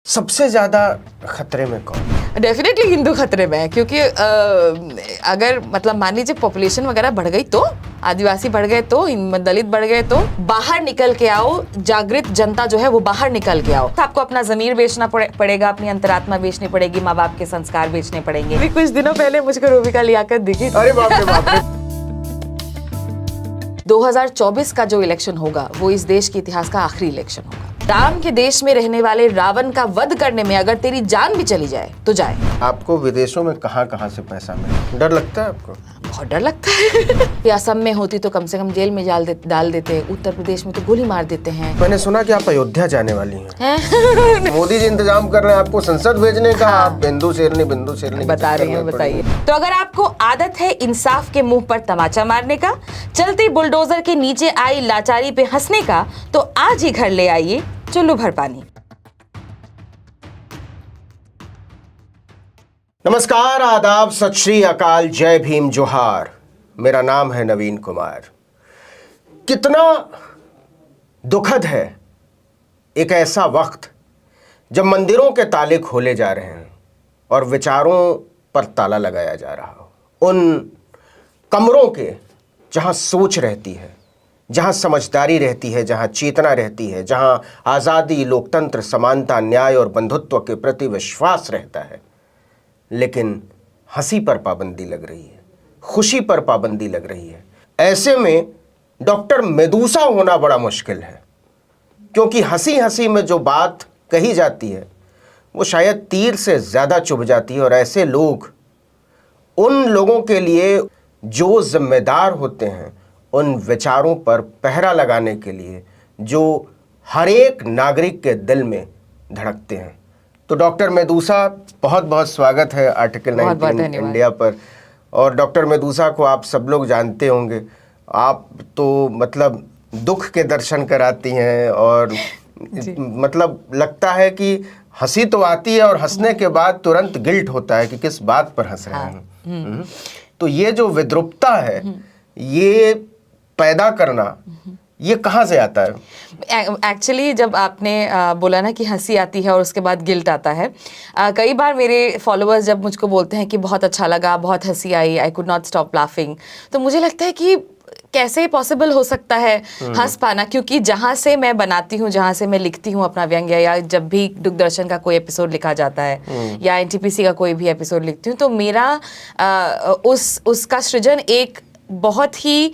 सबसे ज्यादा खतरे में कौन? डेफिनेटली हिंदू खतरे में है, क्योंकि अगर मतलब मान लीजिए पॉपुलेशन वगैरह बढ़ गई तो, आदिवासी बढ़ गए तो, दलित बढ़ गए तो, बाहर निकल के आओ, जागृत जनता जो है वो बाहर निकल के आओ। तो आपको अपना जमीर बेचना पड़ेगा, अपनी अंतरात्मा बेचनी पड़ेगी, माँ बाप के संस्कार बेचने पड़ेंगे। अभी कुछ दिनों पहले मुझको रूबिका लियाकत दिखी। अरे बाप रे बाप रे। 2024 का जो इलेक्शन होगा वो इस देश के इतिहास का आखिरी इलेक्शन होगा। राम के देश में रहने वाले रावण का वध करने में अगर तेरी जान भी चली जाए तो जाए। आपको विदेशों में कहाँ से पैसा मिले? डर लगता है आपको? बहुत डर लगता है। ये असम में होती तो कम से कम जेल में डाल देते, उत्तर प्रदेश में तो गोली मार देते हैं। मैंने सुना कि आप अयोध्या जाने वाली हैं। मोदी जी इंतजाम कर रहे हैं आपको संसद भेजने का। हाँ। आप बिंदु शेरनी बता रहे हैं, बताइए। तो अगर आपको आदत है इंसाफ के मुंह पर तमाचा मारने का, चलती बुलडोजर के नीचे आई लाचारी पे हंसने का, तो आज ही घर ले आइए चुल्लू भर पानी। नमस्कार, आदाब, सत श्री अकाल, जय भीम, जोहार। मेरा नाम है नवीन कुमार। कितना दुखद है एक ऐसा वक्त जब मंदिरों के ताले खोले जा रहे हैं और विचारों पर ताला लगाया जा रहा हो। उन कमरों के जहां सोच रहती है, जहां समझदारी रहती है, जहां चेतना रहती है, जहां आज़ादी, लोकतंत्र, समानता, न्याय और बंधुत्व के प्रति विश्वास रहता है, लेकिन हंसी पर पाबंदी लग रही है, खुशी पर पाबंदी लग रही है। ऐसे में डॉक्टर मेदुसा होना बड़ा मुश्किल है, क्योंकि हंसी हंसी में जो बात कही जाती है वो शायद तीर से ज़्यादा चुभ जाती है। और ऐसे लोग, उन लोगों के लिए जो जिम्मेदार होते हैं उन विचारों पर पहरा लगाने के लिए, जो हर एक नागरिक के दिल में धड़कते हैं। तो डॉक्टर मेदुसा, बहुत बहुत स्वागत है आर्टिकल 19 इंडिया पर। और डॉक्टर मेदुसा को आप सब लोग जानते होंगे। आप तो मतलब दुख के दर्शन कराती हैं और मतलब लगता है कि हंसी तो आती है और हंसने के बाद तुरंत गिल्ट होता है कि किस बात पर हंस रहे हैं। तो ये जो विद्रूपता है, ये पैदा करना, ये कहाँ से आता है? एक्चुअली जब आपने बोला ना कि हंसी आती है और उसके बाद गिल्ट आता है, कई बार मेरे फॉलोअर्स जब मुझको बोलते हैं कि बहुत अच्छा लगा, बहुत हंसी आई, I could not stop laughing, तो मुझे लगता है कि कैसे पॉसिबल हो सकता है हंस पाना। क्योंकि जहाँ से मैं बनाती हूँ, जहाँ से मैं लिखती हूँ अपना व्यंग्य, या जब भी दूरदर्शन का कोई एपिसोड लिखा जाता है या एनटीपीसी का कोई भी एपिसोड लिखती हूँ, तो मेरा उसका सृजन एक बहुत ही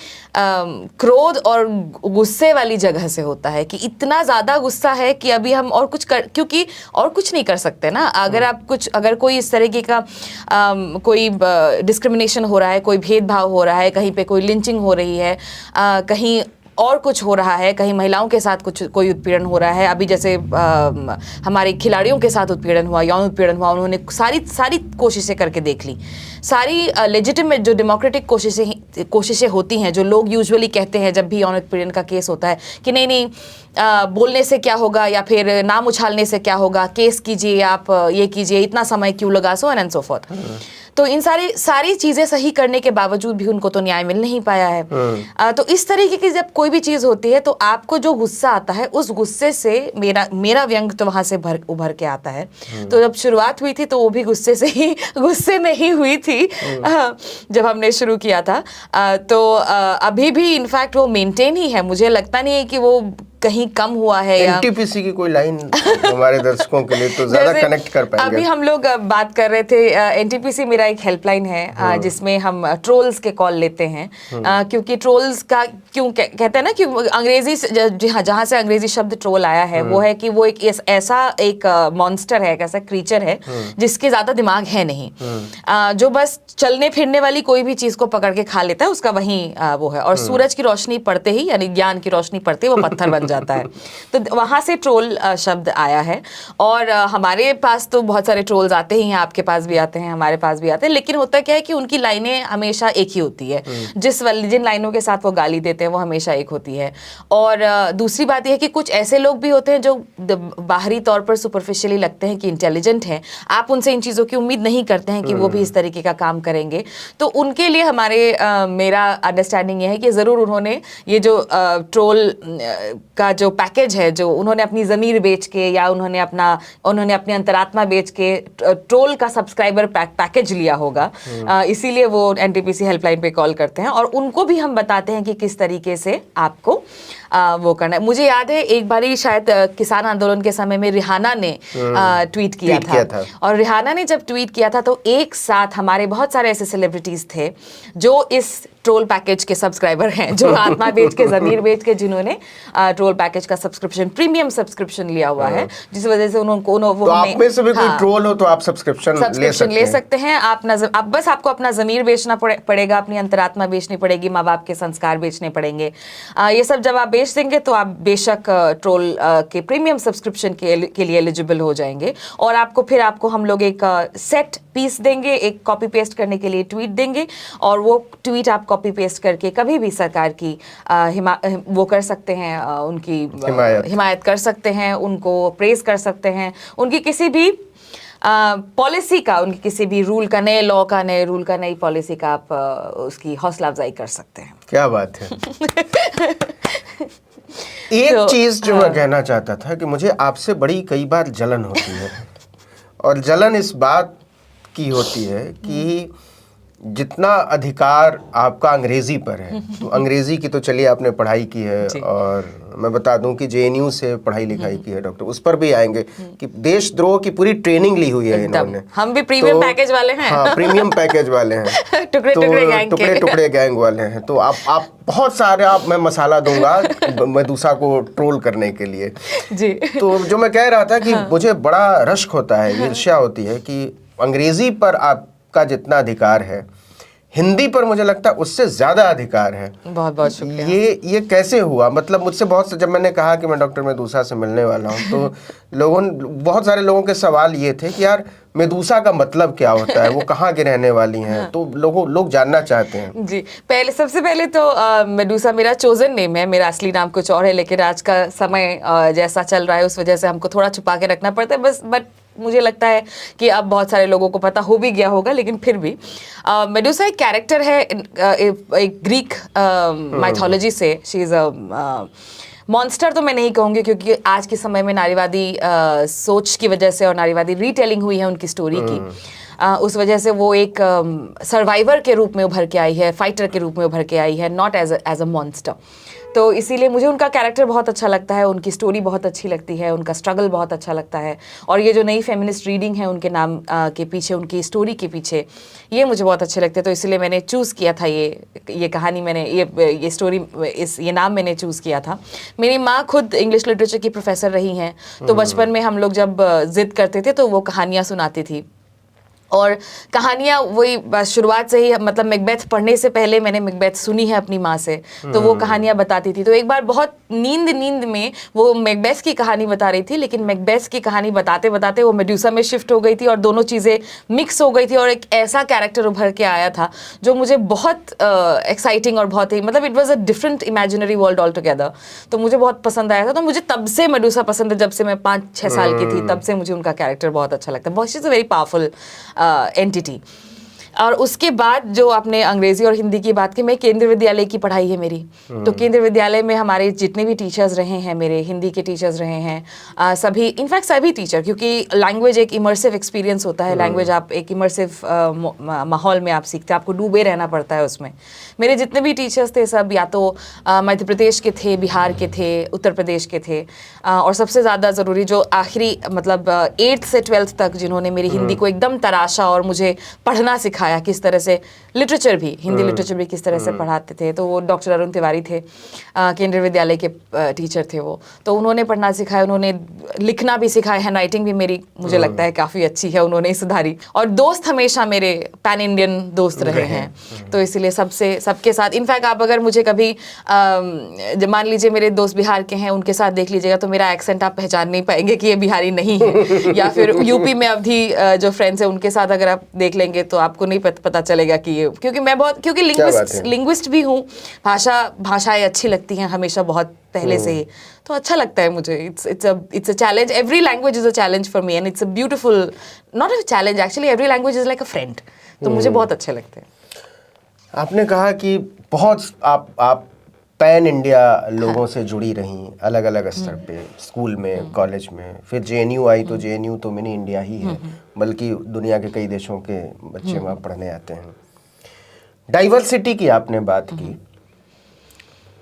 क्रोध और गुस्से वाली जगह से होता है कि इतना ज़्यादा गुस्सा है कि अभी हम और कुछ क्योंकि और कुछ नहीं कर सकते ना। अगर कोई इस तरीके का कोई डिस्क्रिमिनेशन हो रहा है, कोई भेदभाव हो रहा है, कहीं पे कोई लिंचिंग हो रही है, कहीं और कुछ हो रहा है, कहीं महिलाओं के साथ कोई उत्पीड़न हो रहा है, अभी जैसे हमारे खिलाड़ियों के साथ उत्पीड़न हुआ, यौन उत्पीड़न हुआ, उन्होंने सारी कोशिशें करके देख ली, सारी लेजिटिमेट जो डेमोक्रेटिक कोशिशें होती हैं, जो लोग यूजुअली कहते हैं जब भी यौन उत्पीड़न का केस होता है कि नहीं बोलने से क्या होगा या फिर नाम उछालने से क्या होगा, केस कीजिए, आप ये कीजिए, इतना समय क्यों लगा, सो एंड सो फोर्थ। तो इन सारी चीज़ें सही करने के बावजूद भी उनको तो न्याय मिल नहीं पाया है। तो इस तरीके की जब कोई भी चीज़ होती है तो आपको जो गुस्सा आता है, उस गुस्से से मेरा व्यंग तो वहाँ से उभर के आता है। तो जब शुरुआत हुई थी तो वो भी गुस्से में ही हुई थी जब हमने शुरू किया था। तो अभी भी इनफैक्ट वो मेंटेन ही है, मुझे लगता नहीं है कि वो कहीं कम हुआ है। एनटीपीसी की कोई लाइन हमारे दर्शकों के लिए तो ज्यादा कनेक्ट कर पाएंगे। अभी हम लोग बात कर रहे थे, एनटीपीसी मेरा एक हेल्पलाइन है जिसमें हम ट्रोल्स के कॉल लेते हैं, क्योंकि ट्रोल्स का क्यों कहते हैं ना कि अंग्रेजी जहाँ से अंग्रेजी शब्द ट्रोल आया है वो है कि वो एक ऐसा एक मॉन्स्टर है, एक ऐसा क्रीचर है जिसके ज्यादा दिमाग है नहीं, जो बस चलने फिरने वाली कोई भी चीज को पकड़ के खा लेता है, उसका वही वो है। और सूरज की रोशनी पड़ते ही, यानी ज्ञान की रोशनी पड़ते ही वो पत्थर बन जाता है। तो वहां से ट्रोल शब्द आया है। और हमारे पास तो बहुत सारे ट्रोल्स आते ही हैं, आपके पास भी आते हैं, हमारे पास भी आते हैं, लेकिन होता क्या है कि उनकी लाइनें हमेशा एक ही होती है, जिन लाइनों के साथ वो गाली देते हैं वो हमेशा एक होती है। और दूसरी बात यह है कि कुछ ऐसे लोग भी होते हैं जो बाहरी तौर पर सुपरफिशियली लगते हैं कि इंटेलिजेंट हैं, आप उनसे इन चीज़ों की उम्मीद नहीं करते हैं कि वो भी इस तरीके का काम करेंगे। तो उनके लिए मेरा अंडरस्टैंडिंग ये है कि ज़रूर उन्होंने ये जो ट्रोल का उनका जो पैकेज है, जो उन्होंने अपनी ज़मीर बेच के या उन्होंने अपनी अंतरात्मा बेच के ट्रोल का सब्सक्राइबर पैकेज लिया होगा, इसीलिए वो एनटीपीसी हेल्पलाइन पे कॉल करते हैं और उनको भी हम बताते हैं कि किस तरीके से आपको वो करना है। मुझे याद है एक बारी शायद किसान आंदोलन के समय में रिहाना ने ट्वीट किया था और रिहाना ने जब ट्वीट किया था तो एक साथ हमारे बहुत सारे ऐसे सेलिब्रिटीज थे जो इस ट्रोल पैकेज के सब्सक्राइबर हैं, जो आत्मा बेच के ज़मीर बेच के जिन्होंने ट्रोल पैकेज का सब्सक्रिप्शन, प्रीमियम सब्सक्रिप्शन लिया हुआ है, जिस वजह से उनको तो आप में से भी कोई ट्रोल हो तो आप सब्सक्रिप्शन ले सकते हैं। आप बस आपको अपना ज़मीर बेचना पड़ेगा, अपनी अंतरात्मा बेचनी पड़ेगी, माँ बाप के संस्कार बेचने पड़ेंगे। ये सब जब आप बेच देंगे तो आप बेशक ट्रोल के प्रीमियम सब्सक्रिप्शन के लिए एलिजिबल हो जाएंगे और आपको हम लोग एक सेट पीस देंगे, एक कॉपी पेस्ट करने के लिए ट्वीट देंगे और वो ट्वीट आप कॉपी पेस्ट करके कभी भी सरकार की वो कर सकते हैं, उनकी हिमायत कर सकते हैं, उनको प्रेज कर सकते हैं, उनकी किसी भी पॉलिसी का, उनकी किसी भी रूल का, नए लॉ का, नए रूल का, नई पॉलिसी का आप उसकी हौसला अफजाई कर सकते हैं। क्या बात है। एक चीज जो मैं कहना चाहता था कि मुझे आपसे बड़ी कई बार जलन होती है और जलन इस बात की होती है कि जितना अधिकार आपका अंग्रेजी पर है, तो अंग्रेजी की तो चलिए आपने पढ़ाई की है और मैं बता दूं कि जेएनयू से पढ़ाई लिखाई की है डॉक्टर, उस पर भी आएंगे कि देशद्रोह की पूरी ट्रेनिंग ली हुई है इन्होंने। हम भी प्रीमियम पैकेज वाले हैं। हाँ, प्रीमियम पैकेज वाले हैं। टुकड़े गैंग वाले हैं। तो आप बहुत सारे मैं मसाला दूंगा मेडूसा को ट्रोल करने के लिए जी। तो जो मैं कह रहा था कि मुझे बड़ा रश्क होता है, ईर्ष्या होती है कि अंग्रेजी पर आपका जितना अधिकार है, हिंदी पर मुझे लगता है उससे ज्यादा अधिकार है। बहुत बहुत शुक्रिया। ये कैसे हुआ? मतलब मुझसे जब मैंने कहा कि मैं डॉक्टर मेडूसा से मिलने वाला हूँ तो बहुत सारे लोगों के सवाल ये थे कि यार मेडूसा का मतलब क्या होता है, वो कहाँ की रहने वाली हैं, तो लोग जानना चाहते हैं। जी, सबसे पहले तो मेडूसा मेरा चोजन नेम है, मेरा असली नाम कुछ और है, लेकिन आज का समय जैसा चल रहा है उस वजह से हमको थोड़ा छुपा के रखना पड़ता है बट मुझे लगता है कि अब बहुत सारे लोगों को पता हो भी गया होगा, लेकिन फिर भी मेडूसा एक कैरेक्टर है एक ग्रीक माइथोलॉजी से। शी इज़ अ मॉन्स्टर तो मैं नहीं कहूँगी, क्योंकि आज के समय में नारीवादी सोच की वजह से और नारीवादी रीटेलिंग हुई है उनकी स्टोरी की, उस वजह से वो एक सर्वाइवर के रूप में उभर के आई है, फाइटर के रूप में उभर के आई है, नॉट एज अ मॉन्स्टर। तो इसीलिए मुझे उनका कैरेक्टर बहुत अच्छा लगता है, उनकी स्टोरी बहुत अच्छी लगती है, उनका स्ट्रगल बहुत अच्छा लगता है और ये जो नई फेमिनिस्ट रीडिंग है उनके नाम के पीछे, उनकी स्टोरी के पीछे, ये मुझे बहुत अच्छे लगते हैं। तो इसलिए मैंने चूज़ किया था ये कहानी, मैंने ये स्टोरी, ये नाम मैंने चूज़ किया था। मेरी माँ खुद इंग्लिश लिटरेचर की प्रोफेसर रही हैं, तो बचपन में हम लोग जब जिद करते थे तो वो कहानियाँ सुनाती थी और कहानियाँ वही शुरुआत से ही, मतलब मैकबेथ पढ़ने से पहले मैंने मैकबेथ सुनी है अपनी माँ से, तो वो कहानियाँ बताती थी। तो एक बार बहुत नींद में वो मैकबेथ की कहानी बता रही थी, लेकिन मैकबेथ की कहानी बताते बताते वो मेडूसा में शिफ्ट हो गई थी और दोनों चीज़ें मिक्स हो गई थी और एक ऐसा कैरेक्टर उभर के आया था जो मुझे बहुत एक्साइटिंग और बहुत ही, मतलब it was a different imaginary world all together. तो मुझे बहुत पसंद आया था। तो मुझे तब से मेडूसा पसंद है, जब से मैं 5-6 साल की थी, तब से मुझे उनका कैरेक्टर बहुत अच्छा लगता है। She is a very powerful entity. और उसके बाद जो आपने अंग्रेजी और हिंदी की बात की, मैं केंद्रीय विद्यालय की पढ़ाई है मेरी, तो केंद्रीय विद्यालय में हमारे जितने भी टीचर्स रहे हैं, मेरे हिंदी के टीचर्स रहे हैं, सभी, इनफैक्ट सभी टीचर, क्योंकि लैंग्वेज एक इमर्सिव एक्सपीरियंस होता है, लैंग्वेज आप एक इमर्सिव माहौल में आप सीखते हैं, आपको डूबे रहना पड़ता है उसमें। मेरे जितने भी टीचर्स थे सब या तो मध्य प्रदेश के थे, बिहार के थे, उत्तर प्रदेश के थे, और सबसे ज़्यादा ज़रूरी जो आखिरी, मतलब 8th से 12th तक जिन्होंने मेरी हिंदी को एकदम तराशा और मुझे पढ़ना सिखाया, किस तरह से लिटरेचर भी, हिंदी लिटरेचर भी किस तरह से पढ़ाते थे, तो वो डॉक्टर अरुण तिवारी थे, केंद्रीय विद्यालय के टीचर थे वो। तो उन्होंने पढ़ना सिखाया, उन्होंने लिखना भी सिखाया, हैंड राइटिंग भी मेरी मुझे लगता है काफ़ी अच्छी है, उन्होंने ही सुधारी। और दोस्त हमेशा मेरे पैन इंडियन दोस्त रहे हैं, तो इसीलिए सबके साथ, इनफैक्ट आप अगर मुझे कभी मान लीजिए मेरे दोस्त बिहार के हैं, उनके साथ देख लीजिएगा तो मेरा एक्सेंट आप पहचान नहीं पाएंगे कि ये बिहारी नहीं है। या फिर यूपी में अवधी जो फ्रेंड्स हैं उनके साथ अगर आप देख लेंगे तो आपको नहीं पता चलेगा कि ये, क्योंकि लिंग्विस्ट भी हूँ, भाषाएं अच्छी लगती हैं हमेशा बहुत पहले से ही, तो अच्छा लगता है मुझे। It's a challenge, every language is a challenge for me and it's a beautiful, not a challenge actually, every language is like a friend, तो मुझे बहुत अच्छे लगते हैं। आपने कहा कि बहुत आप पैन इंडिया लोगों से जुड़ी रहीं अलग अलग स्तर पे, स्कूल में, कॉलेज में, फिर जेएनयू आई तो जेएनयू तो मिनी इंडिया ही है, बल्कि दुनिया के कई देशों के बच्चे वहाँ पढ़ने आते हैं। डाइवर्सिटी की आपने बात की,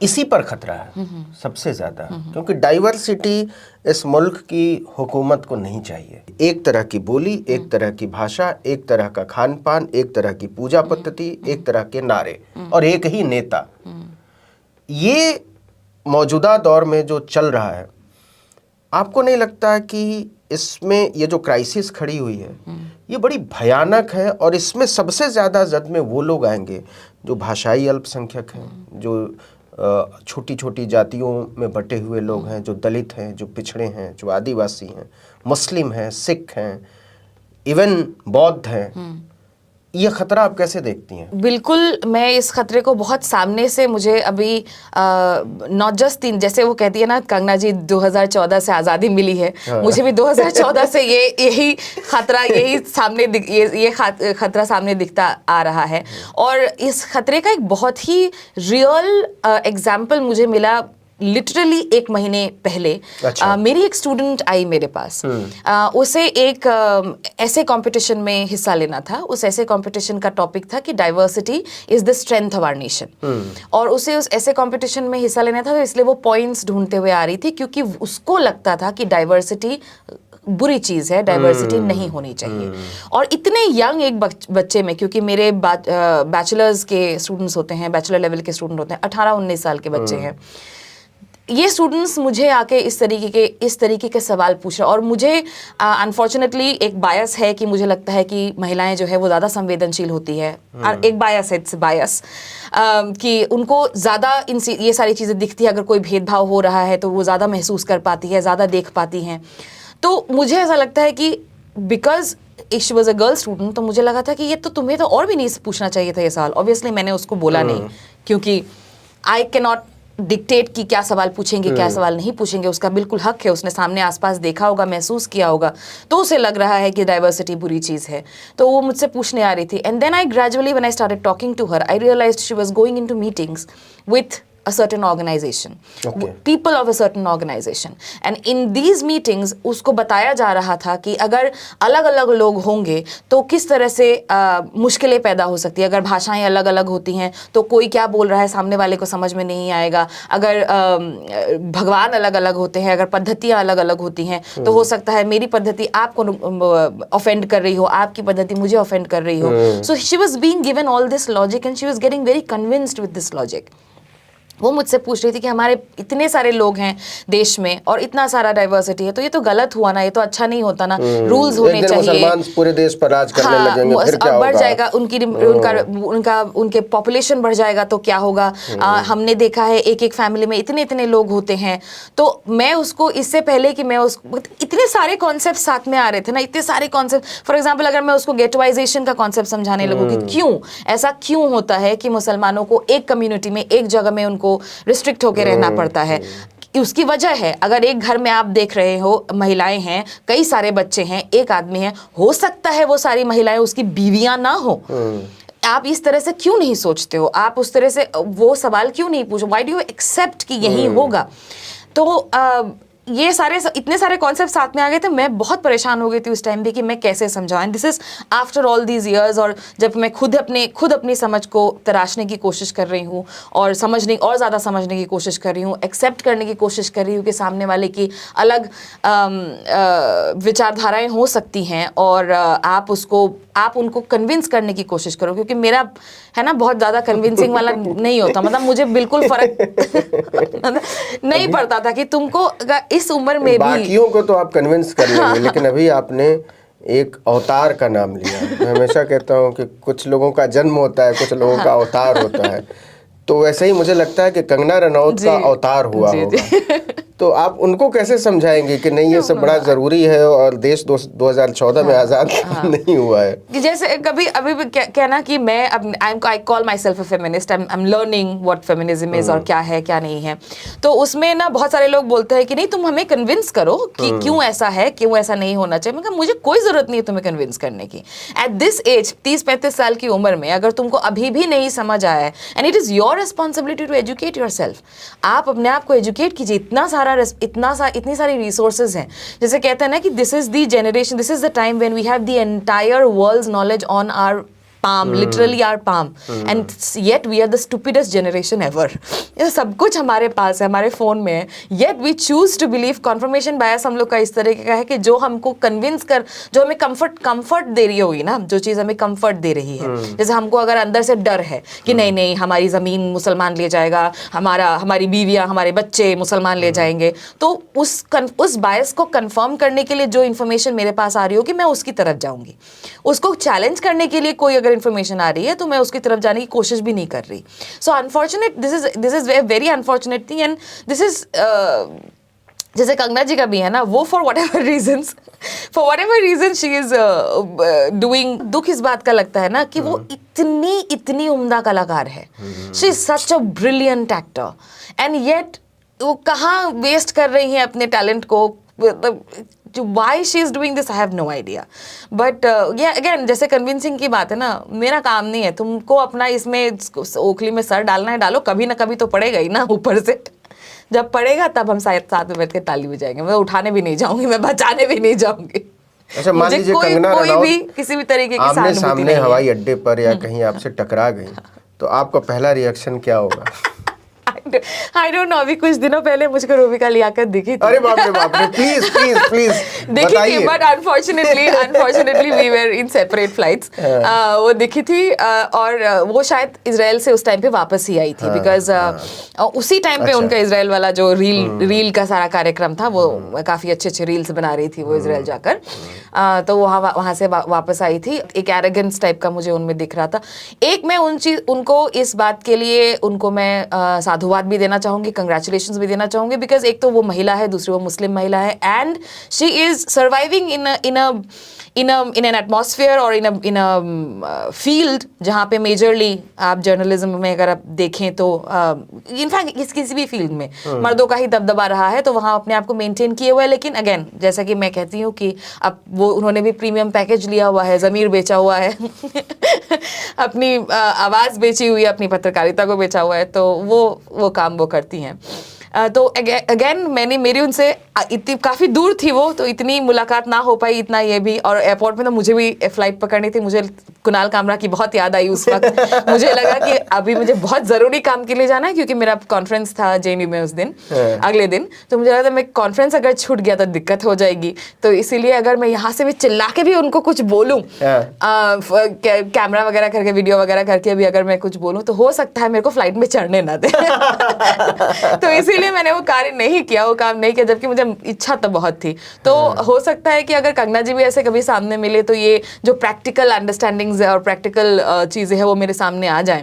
इसी पर खतरा है सबसे ज़्यादा, क्योंकि डाइवर्सिटी इस मुल्क की हुकूमत को नहीं चाहिए। एक तरह की बोली, एक तरह की भाषा, एक तरह का खान पान, एक तरह की पूजा पद्धति, एक तरह के नारे और एक ही नेता। ये मौजूदा दौर में जो चल रहा है, आपको नहीं लगता कि इसमें ये जो क्राइसिस खड़ी हुई है ये बड़ी भयानक है, और इसमें सबसे ज़्यादा जद में वो लोग आएंगे जो भाषाई अल्पसंख्यक हैं, जो छोटी छोटी जातियों में बटे हुए लोग हैं, जो दलित हैं, जो पिछड़े हैं, जो आदिवासी हैं, मुस्लिम हैं, सिख हैं, इवन बौद्ध हैं। ये खतरा आप कैसे देखती हैं? बिल्कुल, मैं इस खतरे को बहुत सामने से, मुझे अभी नॉट जस्ट जैसे वो कहती है ना कंगना जी 2014 से आज़ादी मिली है, मुझे भी 2014 से यही खतरा, यही सामने ये खतरा सामने दिखता आ रहा है। और इस खतरे का एक बहुत ही रियल एग्जाम्पल मुझे मिला लिटरली 1 महीने पहले। अच्छा। मेरी एक स्टूडेंट आई मेरे पास, उसे एक ऐसे कंपटीशन में हिस्सा लेना था। उस ऐसे कंपटीशन का टॉपिक था कि diversity is the strength of our nation, और उसे उस ऐसे कंपटीशन में हिस्सा लेना था, तो इसलिए वो पॉइंट्स ढूंढते हुए आ रही थी, क्योंकि उसको लगता था कि डाइवर्सिटी बुरी चीज़ है, डाइवर्सिटी नहीं होनी चाहिए। और इतने यंग एक बच्चे में, क्योंकि मेरे बैचलर्स के स्टूडेंट्स होते हैं, बैचलर लेवल के स्टूडेंट होते हैं, 18-19 साल के बच्चे हैं, ये स्टूडेंट्स मुझे आके इस तरीके के सवाल पूछ रहे हैं। और मुझे अनफॉर्चुनेटली एक बायस है कि मुझे लगता है कि महिलाएं जो है वो ज़्यादा संवेदनशील होती है। एक बायस है, इट्स बायस, कि उनको ज़्यादा ये सारी चीज़ें दिखती है। अगर कोई भेदभाव हो रहा है तो वो ज़्यादा महसूस कर पाती है, ज़्यादा देख पाती हैं। तो मुझे ऐसा लगता है कि because she was a girl student, तो मुझे लगा था कि ये तो तुम्हें तो और भी नहीं पूछना चाहिए था ये सवाल। ऑब्वियसली मैंने उसको बोला नहीं, क्योंकि आई कैन नॉट डिक्टेट कि क्या सवाल पूछेंगे, क्या सवाल नहीं पूछेंगे। उसका बिल्कुल हक है, उसने सामने आसपास देखा होगा, महसूस किया होगा, तो उसे लग रहा है कि डाइवर्सिटी बुरी चीज़ है, तो वो मुझसे पूछने आ रही थी। And then I gradually when I started talking to her, I realized she was going into meetings with a certain organization, people of a certain organization, and in these meetings उसको बताया जा रहा था कि अगर अलग अलग लोग होंगे तो किस तरह से मुश्किलें पैदा हो सकती है। अगर भाषाएं अलग अलग होती हैं तो कोई क्या बोल रहा है सामने वाले को समझ में नहीं आएगा। अगर भगवान अलग अलग होते हैं, अगर पद्धतियाँ अलग अलग होती हैं, तो हो सकता है मेरी पद्धति आपको ऑफेंड कर रही हो, आपकी पद्धति मुझे ऑफेंड कर रही हो। So she was being given all this logic and she was getting very convinced with this logic. वो मुझसे पूछ रही थी कि हमारे इतने सारे लोग हैं देश में और इतना सारा डाइवर्सिटी है, तो ये तो गलत हुआ ना, ये तो अच्छा नहीं होता ना, रूल्स होने चाहिए। मुसलमान पूरे देश पर राज करने लगेंगे, फिर क्या बढ़ होगा? जाएगा उनके पॉपुलेशन बढ़ जाएगा तो क्या होगा। हमने देखा है एक एक फैमिली में इतने इतने लोग होते हैं। तो मैं उसको, इससे पहले कि मैं उसको, इतने सारे कॉन्सेप्ट साथ में आ रहे थे ना, इतने सारे कॉन्सेप्ट। फॉर एग्जाम्पल अगर मैं उसको गेटवाइजेशन का कॉन्सेप्ट समझाने लगूँ कि क्यों ऐसा क्यों होता है कि मुसलमानों को एक कम्युनिटी में, एक जगह में उनको रिस्ट्रिक्ट होकर रहना पड़ता है, उसकी वजह है, अगर एक घर में आप देख रहे हो महिलाएं हैं, कई सारे बच्चे हैं, एक आदमी है, हो सकता है वो सारी महिलाएं उसकी बीवियां ना हो। आप इस तरह से क्यों नहीं सोचते हो? आप उस तरह से वो सवाल क्यों नहीं पूछो? व्हाई डू यू एक्सेप्ट कि यही होगा? तो ये इतने सारे कॉन्सेप्ट साथ में आ गए थे। मैं बहुत परेशान हो गई थी उस टाइम पे कि मैं कैसे समझाऊं। And this is after all these years, और जब मैं खुद अपनी समझ को तराशने की कोशिश कर रही हूँ और ज़्यादा समझने की कोशिश कर रही हूँ, एक्सेप्ट करने की कोशिश कर रही हूँ कि सामने वाले की अलग विचारधाराएं हो सकती हैं, और आप उनको कन्विंस करने की कोशिश करो। क्योंकि मेरा है ना बहुत ज़्यादा कन्विंसिंग वाला नहीं होता, मतलब मुझे बिल्कुल फर्क नहीं पड़ता था कि तुमको इस उम्र में भी। बाकियों को तो आप कन्विंस कर लेंगे, लेकिन अभी आपने एक अवतार का नाम लिया। मैं हमेशा कहता हूँ कि कुछ लोगों का जन्म होता है, कुछ लोगों का अवतार होता है। तो वैसे ही मुझे लगता है कि कंगना रनौत का अवतार हुआ होगा। तो आप उनको कैसे समझाएंगे कि नहीं ये सब बड़ा जरूरी है और देश 2014 में आजाद नहीं हुआ है? कि जैसे कभी अभी भी कहना कि मैं अब I call my self a feminist, I am learning what feminism is और क्या है क्या नहीं है। तो उसमें ना बहुत सारे लोग बोलते हैं कि नहीं तुम हमें कन्विंस करो कि क्यों ऐसा है, क्यों ऐसा नहीं होना चाहिए। मैं कहा मुझे कोई जरूरत नहीं है तुम्हें कन्विंस करने की। एट दिस एज 30-35 साल की उम्र में अगर तुमको अभी भी नहीं समझ आया है, and it is your responsibility to educate yourself. आप अपने आप को एजुकेट कीजिए। इतनी सारी रिसोर्सेज हैं। जैसे कहते हैं ना कि this is the generation, this is the time when we have the entire world's knowledge on our palm, literally our palm, and yet we are the stupidest generation ever. ये सब कुछ हमारे पास है, हमारे फोन में है, yet we choose to believe। confirmation bias हम लोग का इस तरीके का है कि जो हमको कन्विंस कर, जो हमें कंफर्ट दे रही होगी ना, जो चीज़ हमें कंफर्ट दे रही है, जैसे हमको अगर अंदर से डर है कि नहीं नहीं हमारी ज़मीन मुसलमान ले जाएगा, हमारी बीवियाँ हमारे बच्चे मुसलमान ले जाएंगे, तो उस बायस को कन्फर्म करने के लिए जो इन्फॉर्मेशन मेरे पास आ रही होगी मैं उसकी तरफ जाऊंगी। उसको चैलेंज करने के लिए कोई अगर इन्फॉर्मेशन आ रही है तो मैं उसकी तरफ जाने की कोशिश भी नहीं कर रही। So unfortunate, this is very unfortunate thing, and this is जैसे कंगना जी का भी है ना, वो for whatever reason she is doing. दुख इस बात का लगता है ना कि वो इतनी उम्दा कलाकार है, she is such a brilliant actor, and yet वो कहाँ वेस्ट कर रही हैं अपने टैलेंट को। Why she is doing this I have no idea, but yeah again जैसे कन्विंसिंग की बात है ना, मेरा काम नहीं है। तुमको अपना इसमें ओखली में सर डालना है, डालो, कभी ना कभी तो पड़ेगा ही ना ऊपर से। जब पड़ेगा तब हम शायद साथ में बैठ के ताली बजाएंगे। मैं उठाने भी नहीं जाऊंगी, मैं बचाने भी नहीं जाऊंगी। अच्छा, मान लीजिए कंगना कोई भी किसी भी तरीके की आमने सामने हवाई अड्डे पर या कहीं आपसे टकरा गई तो आपका पहला रिएक्शन क्या होगा? I don't know, अभी कुछ दिनों पहले मुझको रूबिका लियाकत दिखी थी। अरे बाप रे, प्लीज दिखी थी, but unfortunately we were in separate flights. वो दिखी थी और वो शायद इजराइल से उस टाइम पे वापस ही आई थी, बिकॉज उसी टाइम पे उनका इजराइल वाला जो रील का सारा कार्यक्रम था, वो काफी अच्छे रील्स बना रही थी वो इजराइल जाकर। तो वहाँ से वापस आई थी। एक एरोगेंस टाइप का मुझे उनमें दिख रहा था। एक मैं उनको इस बात के लिए उनको मैं साधुवाद भी देना चाहूंगी, कंग्रेचुलेशंस भी देना चाहूंगी, बिकॉज एक तो वो महिला है, दूसरी वो मुस्लिम महिला है, and she is surviving in an atmosphere और इन अ फील्ड जहाँ पे मेजरली आप जर्नलिज्म में अगर आप देखें तो इनफैक्ट किसी भी फील्ड में मर्दों का ही दबदबा रहा है, तो वहाँ अपने आप को मेंटेन किए हुआ है। लेकिन अगेन जैसा कि मैं कहती हूँ कि अब वो उन्होंने भी प्रीमियम पैकेज लिया हुआ है, ज़मीर बेचा हुआ है अपनी आवाज़ बेची हुई है, अपनी पत्रकारिता को बेचा हुआ है, तो वो काम वो करती हैं। तो अगेन मेरी उनसे इतनी काफ़ी दूर थी वो, तो इतनी मुलाकात ना हो पाई, इतना ये भी। और एयरपोर्ट में तो मुझे भी फ्लाइट पकड़नी थी, मुझे कुणाल कामरा की बहुत याद आई उस वक्त। मुझे लगा कि अभी मुझे बहुत ज़रूरी काम के लिए जाना है, क्योंकि मेरा कॉन्फ्रेंस था JNU में उस दिन, अगले दिन। तो मुझे लगा था मैं कॉन्फ्रेंस अगर छूट गया तो दिक्कत हो जाएगी, तो इसीलिए अगर मैं यहाँ से भी चिल्ला के भी उनको कुछ बोलूँ, कैमरा वगैरह करके, वीडियो वगैरह करके भी अगर मैं कुछ बोलूँ, तो हो सकता है मेरे को फ्लाइट में चढ़ने ना दे। तो इसीलिए मैंने वो कार्य नहीं किया, वो काम नहीं किया, जबकि मुझे इच्छा तो बहुत थी। तो हो सकता है कि अगर कंगना जी भी ऐसे कभी सामने मिले तो ये जो प्रैक्टिकल अंडरस्टैंडिंग्स है और प्रैक्टिकल चीज़ें हैं वो मेरे सामने आ जाएं,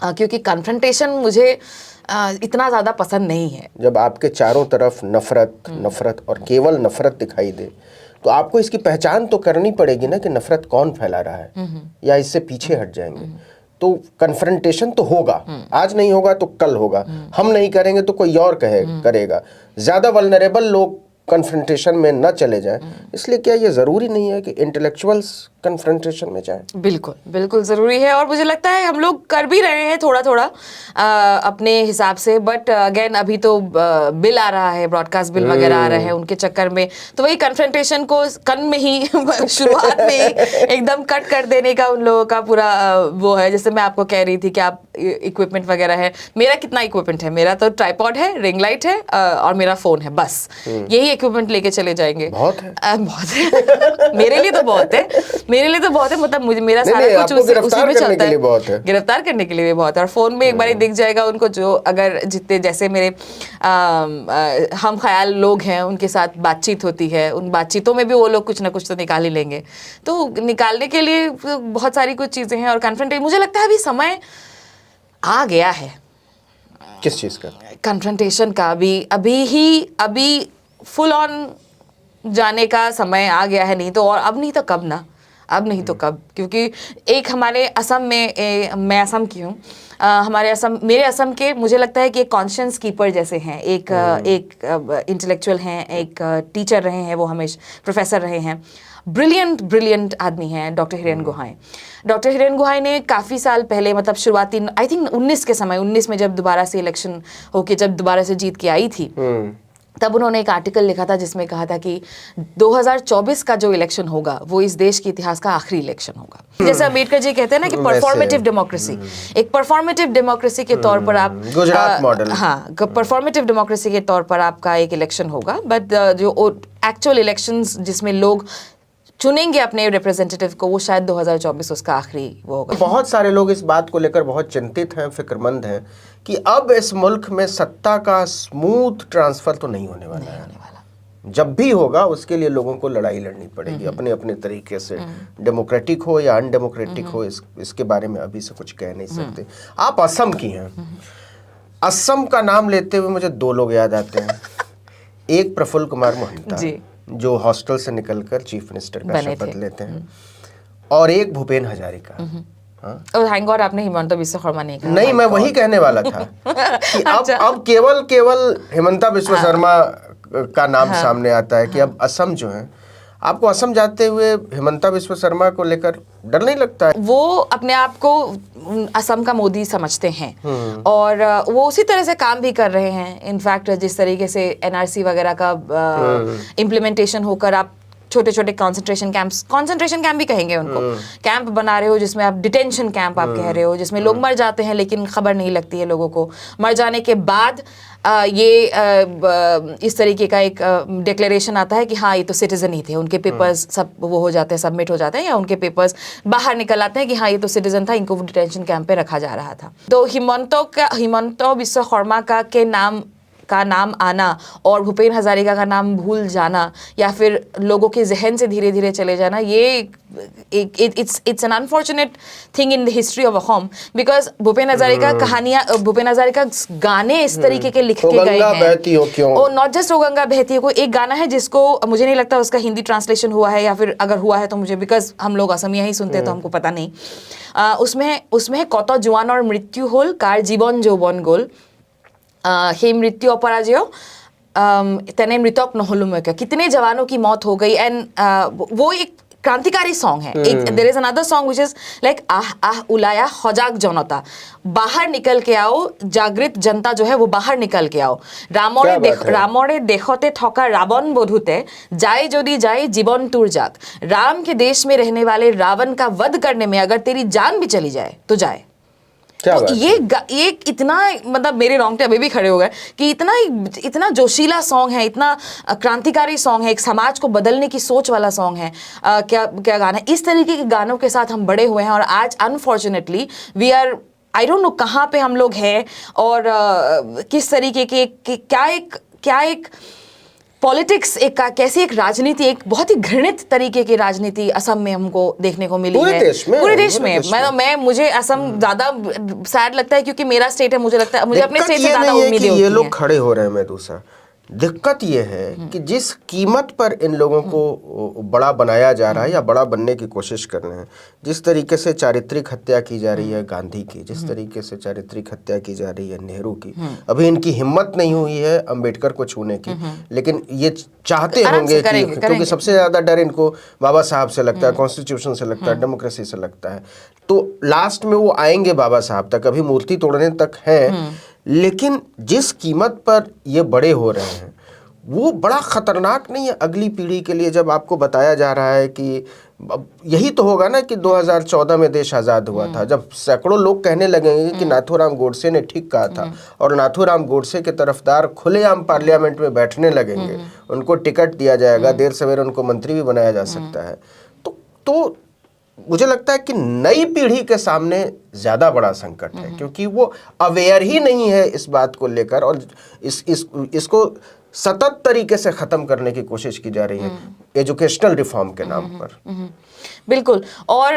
क्योंकि कन्फ्रंटेशन मुझे इतना ज़्यादा पसंद नहीं है। जब आपके चारों तरफ नफरत और केवल नफरत दिखाई दे, तो आपको इसकी पहचान तो करनी पड़ेगी ना कि नफरत कौन फैला रहा है, या इससे पीछे हट जाएंगे। तो कन्फ्रंटेशन तो होगा, आज नहीं होगा तो कल होगा, हम नहीं करेंगे तो कोई और करेगा। ज़्यादा वल्नरेबल लोग कन्फ्रंटेशन में न चले जाएं, इसलिए क्या ये ज़रूरी नहीं है कि इंटेलेक्चुअल्स कन्फ्रंटेशन में जाएं? बिल्कुल बिल्कुल ज़रूरी है, और मुझे लगता है हम लोग कर भी रहे हैं थोड़ा थोड़ा अपने हिसाब से। बट अगेन अभी तो बिल आ रहा है, ब्रॉडकास्ट बिल वगैरह आ रहे हैं, उनके चक्कर में तो वही कन्फ्रंटेशन को कन में ही शुरुआत में ही एकदम कट कर देने का उन लोगों का पूरा वो है। जैसे मैं आपको कह रही थी कि आप इक्विपमेंट वगैरह है, मेरा कितना इक्विपमेंट है? मेरा तो ट्राइपॉड है, रिंग लाइट है और मेरा फ़ोन है, बस यही इक्विपमेंट लेके चले जाएंगे। बहुत है मेरे लिए तो बहुत है, मेरे लिए तो बहुत है। मतलब मुझे मेरा सारा कुछ उसी में चलता है, गिरफ्तार करने के लिए भी बहुत है। और फोन में एक बार ही दिख जाएगा उनको, जो अगर जितने जैसे मेरे हम ख्याल लोग हैं उनके साथ बातचीत होती है, उन बातचीतों में भी वो लोग कुछ ना कुछ तो निकाल ही लेंगे। तो निकालने के लिए बहुत सारी कुछ चीज़ें हैं। और कन्फ्रंटेशन मुझे लगता है अभी समय आ गया है, किस चीज़ का? कन्फ्रंटेशन का अभी फुल ऑन जाने का समय आ गया है, नहीं तो और अब नहीं तो कब ना, अब नहीं तो कब, क्योंकि एक हमारे असम में मैं असम की हूँ, मेरे असम के मुझे लगता है कि एक कॉन्शियंस कीपर जैसे हैं, एक इंटेलेक्चुअल हैं, एक टीचर रहे हैं, वो हमेशा प्रोफेसर रहे हैं, ब्रिलियंट आदमी हैं, डॉक्टर हिरेन गुहाई। डॉक्टर हिरेन गुहाई ने काफ़ी साल पहले, मतलब शुरुआती आई थिंक 19 के समय, 19 में जब दोबारा से इलेक्शन होके जब दोबारा से जीत के आई थी, तब उन्होंने एक आर्टिकल लिखा था जिसमें कहा था कि 2024 का जो इलेक्शन होगा वो इस देश के इतिहास का आखिरी इलेक्शन होगा। जैसे अम्बेडकर जी कहते हैं ना कि परफॉर्मेटिव डेमोक्रेसी, एक परफॉर्मेटिव डेमोक्रेसी के तौर पर आप गुजरात मॉडल, हाँ, परफॉर्मेटिव डेमोक्रेसी के तौर पर आपका एक इलेक्शन होगा, बट जो एक्चुअल इलेक्शंस जिसमें लोग चुनेंगे अपने रिप्रेजेंटेटिव को, वो शायद 2024 उसका आखिरी वो होगा। बहुत सारे लोग इस बात को लेकर बहुत चिंतित हैं, फिक्रमंद हैं कि अब इस मुल्क में सत्ता का स्मूथ ट्रांसफर तो नहीं होने वाला है। जब भी होगा उसके लिए लोगों को लड़ाई लड़नी पड़ेगी अपने अपने तरीके से, डेमोक्रेटिक हो या अनडेमोक्रेटिक हो, इसके बारे में अभी से कुछ कह नहीं सकते। आप असम की हैं, असम का नाम लेते हुए मुझे दो लोग याद आते हैं। एक प्रफुल्ल कुमार मोहंता जो हॉस्टल से निकलकर चीफ मिनिस्टर का शपथ लेते हैं, और एक भूपेन हजारिका। थैंक गॉड आपने हिमंता बिस्वा शर्मा नहीं कहा। नहीं, मैं वही कहने वाला था कि अब केवल हिमंता बिस्वा शर्मा का नाम सामने आता है कि अब असम जो है, आपको असम जाते हुए हिमंता बिस्वा शर्मा को लेकर डर नहीं लगता है? वो अपने आप को असम का मोदी समझते हैं और वो उसी तरह से काम भी कर रहे हैं। इनफैक्ट जिस तरीके से एनआरसी वगैरह का इम्प्लीमेंटेशन होकर आप छोटे छोटे कंसंट्रेशन कैंप भी कहेंगे उनको, कैंप बना रहे हो जिसमें आप डिटेंशन कैंप आप कह रहे हो, जिसमें लोग मर जाते हैं लेकिन खबर नहीं लगती है लोगों को। मर जाने के बाद इस तरीके का एक डिक्लेरेशन आता है कि हाँ ये तो सिटीजन ही थे, उनके पेपर्स सब वो हो जाते हैं, सबमिट हो जाते हैं, या उनके पेपर्स बाहर निकल आते हैं कि हाँ ये तो सिटीजन था, इनको डिटेंशन कैंप पे रखा जा रहा था। तो हिमंता बिस्वा शर्मा का नाम आना और भूपेन हजारिका का नाम भूल जाना या फिर लोगों के जहन से धीरे धीरे चले जाना, ये it's an unfortunate thing in the history of Assam, because Bhupen Hazarika गाने इस तरीके के लिख के गए हैं, और नॉट जस्ट ओ गंगा बहती हो, एक गाना है जिसको मुझे नहीं लगता उसका हिंदी ट्रांसलेशन हुआ है, या फिर अगर हुआ है तो मुझे, बिकॉज हम लोग असमिया ही सुनते हैं तो हमको पता नहीं। उसमें कत जुआन और मृत्यु होल कार जीवन যৌবন गोल, हे मृत्यु अपराजय तेने मृतक নহলো मैं, कितने जवानों की मौत हो गई। एंड वो एक क्रांतिकारी सॉन्ग है। There is another song which is like ah ah उलाया सजाग जनता, बाहर निकल के आओ, जागृत जनता जो है वो बाहर निकल के आओ। रामरे देखते थका रावण बधुते जाए जदि जाए जीवन तुर जाग, राम के देश में रहने वाले रावण का वध करने में अगर तेरी जान भी चली जाए तो जाए। तो ये इतना, मतलब मेरे रोंगटे अभी भी खड़े हो गए कि इतना जोशीला सॉन्ग है, इतना क्रांतिकारी सॉन्ग है, एक समाज को बदलने की सोच वाला सॉन्ग है। क्या गाना है। इस तरीके के गानों के साथ हम बड़े हुए हैं और आज unfortunately we are, I don't know कहाँ पे हम लोग हैं और किस तरीके के क्या एक पॉलिटिक्स, कैसी एक राजनीति, एक बहुत ही घृणित तरीके की राजनीति असम में हमको देखने को मिली है, पूरे देश में। मुझे असम ज्यादा सैड लगता है क्योंकि मेरा स्टेट है, मुझे लगता है मुझे अपने स्टेट से ज्यादा उम्मीदें होती हैं। ये लोग खड़े हो रहे हैं मेदुसा, दिक्कत ये है कि जिस कीमत पर इन लोगों को बड़ा बनाया जा रहा है या बड़ा बनने की कोशिश कर रहे हैं, जिस तरीके से चारित्रिक हत्या की जा रही है गांधी की, जिस तरीके से चारित्रिक हत्या की जा रही है नेहरू की, अभी इनकी हिम्मत नहीं हुई है अंबेडकर को छूने की, लेकिन ये चाहते होंगे कि, क्योंकि सबसे ज्यादा डर इनको बाबा साहब से लगता है, कॉन्स्टिट्यूशन से लगता है, डेमोक्रेसी से लगता है, तो लास्ट में वो आएंगे बाबा साहब तक, अभी मूर्ति तोड़ने तक है। लेकिन जिस कीमत पर ये बड़े हो रहे हैं वो बड़ा खतरनाक नहीं है अगली पीढ़ी के लिए, जब आपको बताया जा रहा है कि यही तो होगा ना कि 2014 में देश आज़ाद हुआ था, जब सैकड़ों लोग कहने लगेंगे कि नाथूराम गोडसे ने ठीक कहा था, और नाथूराम गोडसे के तरफदार खुलेआम पार्लियामेंट में बैठने लगेंगे, उनको टिकट दिया जाएगा, देर सवेर उनको मंत्री भी बनाया जा सकता है, तो मुझे लगता है कि नई पीढ़ी के सामने ज़्यादा बड़ा संकट है, क्योंकि वो अवेयर ही नहीं है इस बात को लेकर, और इसको सतत तरीके से ख़त्म करने की कोशिश की जा रही है एजुकेशनल रिफॉर्म के नाम पर। बिल्कुल। और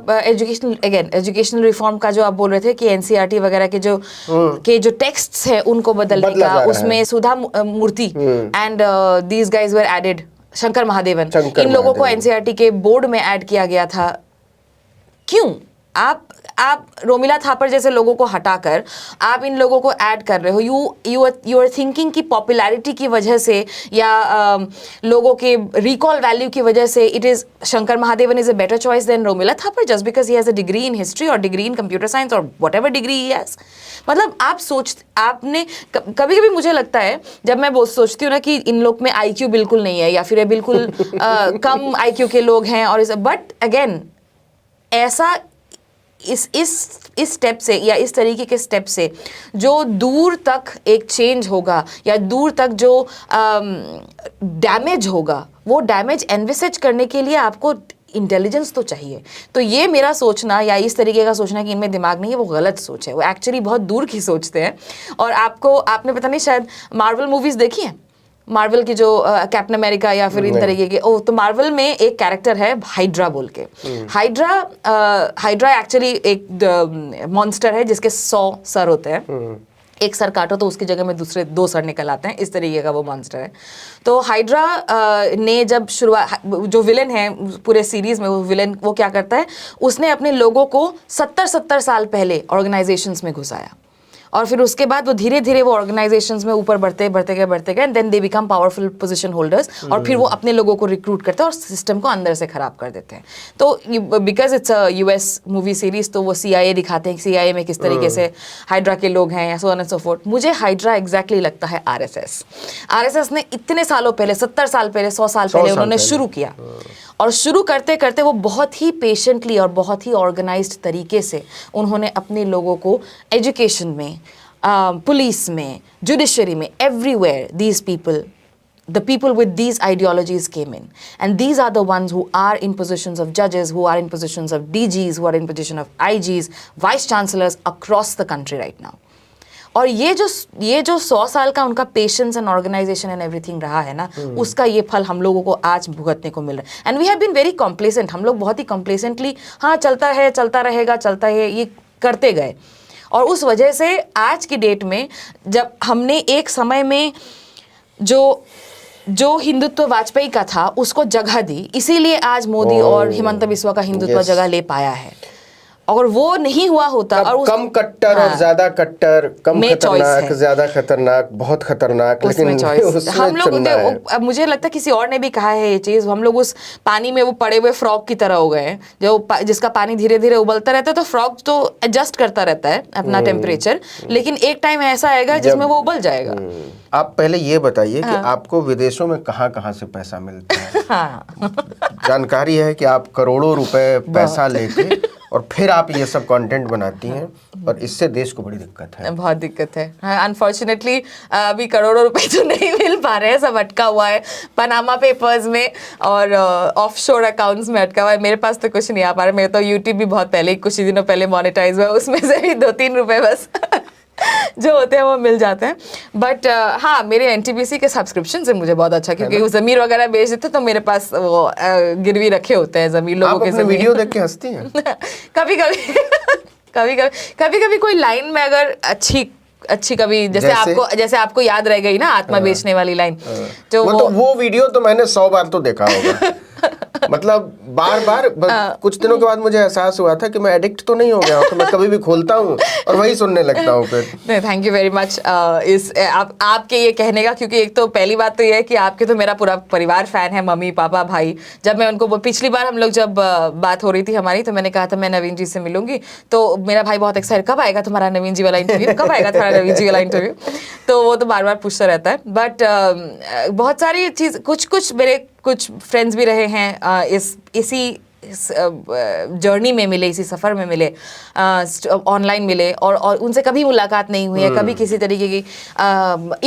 एजुकेशनल रिफॉर्म का जो आप बोल रहे थे कि एनसीईआरटी वगैरह के जो टेक्स्ट्स हैं उनको बदलने बदला जा का, रहा उसमें है। Sudha Murthy and these guys were added, Shankar Mahadevan, Shankar इन लोगों को महादेवन। एनसीईआरटी के बोर्ड में ऐड किया गया था। क्यों? आप रोमिला थापर जैसे लोगों को हटाकर आप इन लोगों को ऐड कर रहे हो। यू आर थिंकिंग कि पॉपुलैरिटी की वजह से या लोगों के रिकॉल वैल्यू की वजह से it is Shankar Mahadevan is a better choice than Romila Thapar just because he has a degree in history और डिग्री इन कंप्यूटर साइंस और whatever degree he has. मतलब आपने कभी कभी मुझे लगता है जब मैं वो सोचती हूँ ना कि इन लोग में आईक्यू बिल्कुल नहीं है या फिर ये बिल्कुल कम आईक्यू के लोग हैं, और बट अगेन ऐसा इस स्टेप से या इस तरीके के स्टेप से जो दूर तक एक चेंज होगा या दूर तक जो डैमेज होगा, वो डैमेज एनविसेज करने के लिए आपको इंटेलिजेंस तो चाहिए। तो ये मेरा सोचना या इस तरीके का सोचना कि इनमें दिमाग नहीं है, वो गलत सोच है। वो एक्चुअली बहुत दूर की सोचते हैं। और आपने पता नहीं शायद मार्वल मूवीज देखी हैं, मार्वल की जो कैप्टन अमेरिका या फिर इन तरीके के, तो मार्वल में एक कैरेक्टर है हाइड्रा बोल के। हाइड्रा एक्चुअली एक मॉन्स्टर है जिसके 100 सर होते हैं। एक सर काटो तो उसकी जगह में दूसरे 2 सर निकल आते हैं, इस तरीके का वो मॉन्स्टर है। तो हाइड्रा ने जब शुरुआत, जो विलन है पूरे सीरीज में, वो विलन वो क्या करता है, उसने अपने लोगों को 70 साल पहले ऑर्गेनाइजेशंस में घुसाया और फिर उसके बाद वो धीरे धीरे वो ऑर्गेनाइजेशंस में ऊपर बढ़ते गए and then they become powerful position holders, और फिर वो अपने लोगों को रिक्रूट करते हैं और सिस्टम को अंदर से खराब कर देते हैं। तो because it's a US movie series, तो वो सीआईए दिखाते हैं, सीआईए में किस तरीके से हाइड्रा के लोग हैं, सो ऑन एंड सो फोर्थ। मुझे हाइड्रा एग्जैक्टली लगता है आरएसएस ने इतने सालों पहले, 70 साल पहले, 100 साल पहले उन्होंने शुरू किया, और शुरू करते करते वो बहुत ही पेशेंटली और बहुत ही ऑर्गेनाइज्ड तरीके से उन्होंने अपने लोगों को एजुकेशन में, पुलिस में, जुडिशरी में, everywhere these people, the people with these ideologies came in, and these are the ones who are in positions of judges, who are in positions of DGs, who are in position of IGs, vice chancellors across the country right now. और ये जो 100 साल का उनका patience and organization and everything रहा है ना, उसका ये फल हम लोगों को आज भुगतने को मिल रहा है। And we have been very complacent, हम लोग बहुत ही कॉम्प्लेसेंटली हाँ चलता है, चलता रहेगा, चलता है, ये करते गए। और उस वजह से आज की डेट में जब हमने एक समय में जो हिंदुत्व वाजपेयी का था उसको जगह दी, इसीलिए आज मोदी और हिमंता बिस्वा का हिंदुत्व जगह ले पाया है। अगर वो नहीं हुआ होता और कम कट्टर और ज्यादा कट्टर, कम खतरनाक, ज्यादा खतरनाक, बहुत खतरनाक, लेकिन हम लोग, मुझे लगता है किसी और ने भी कहा है ये चीज, हम लोग उस पानी में वो पड़े हुए फ्रॉग की तरह हो गए हैं, जिसका पानी धीरे धीरे उबलता रहता है, तो फ्रॉग तो एडजस्ट करता रहता है अपना टेम्परेचर, लेकिन एक टाइम ऐसा आएगा जिसमें वो उबल जाएगा। आप पहले ये बताइए कि आपको विदेशों में कहाँ से पैसा मिलता है? जानकारी है कि आप करोड़ों रुपए पैसा लेके और फिर आप ये सब कंटेंट बनाती हैं, और इससे देश को बड़ी दिक्कत है। बहुत दिक्कत है अनफॉर्चुनेटली। अभी करोड़ों रुपए तो नहीं मिल पा रहे हैं, सब अटका हुआ है पनामा पेपर्स में और ऑफशोर अकाउंट्स में अटका हुआ है। मेरे पास तो कुछ नहीं आ पा रहा। मेरे तो यूट्यूब भी बहुत पहले, कुछ ही दिनों पहले मोनेटाइज हुआ, उसमें से भी 2-3 रुपए बस जो होते हैं वो मिल जाते हैं। बट हाँ, मेरे एनटीपीसी के सब्सक्रिप्शन से मुझे बहुत अच्छा, क्योंकि वो जमीन वगैरह बेच देते तो मेरे पास वो गिरवी रखे होते हैं जमीन, लोगों के जमीन। वीडियो देख के हंसती हैं? कभी कभी कोई लाइन में अगर अच्छी कभी, जैसे आपको याद रह गई ना आत्मा बेचने वाली लाइन, तो वो वीडियो तो मैंने 100 बार तो देखा होगा। मतलब बार कुछ दिनों के बाद मुझे एहसास हुआ था कि मैं एडिक्ट तो नहीं हो गया हूँ, तो मैं कभी भी खोलता हूँ और वही सुनने लगता हूँ फिर। थैंक यू वेरी मच आपके ये कहने का, क्योंकि एक तो पहली बात तो ये है कि आपके तो मेरा पूरा परिवार फैन है, मम्मी पापा भाई। जब मैं उनको, पिछली बार हम लोग जब बात हो रही थी हमारी, तो मैंने कहा था मैं नवीन जी से मिलूंगी, तो मेरा भाई बहुत एक्साइटेड, कब आएगा तुम्हारा नवीन जी वाला इंटरव्यू, कब आएगा तुम्हारा नवीन जी वाला इंटरव्यू, तो वो तो बार बार पूछता रहता है। बट बहुत सारी चीज़, कुछ मेरे कुछ फ्रेंड्स भी रहे हैं इसी जर्नी में मिले, इसी सफ़र में मिले, ऑनलाइन मिले, और उनसे कभी मुलाकात नहीं हुई है, कभी किसी तरीके की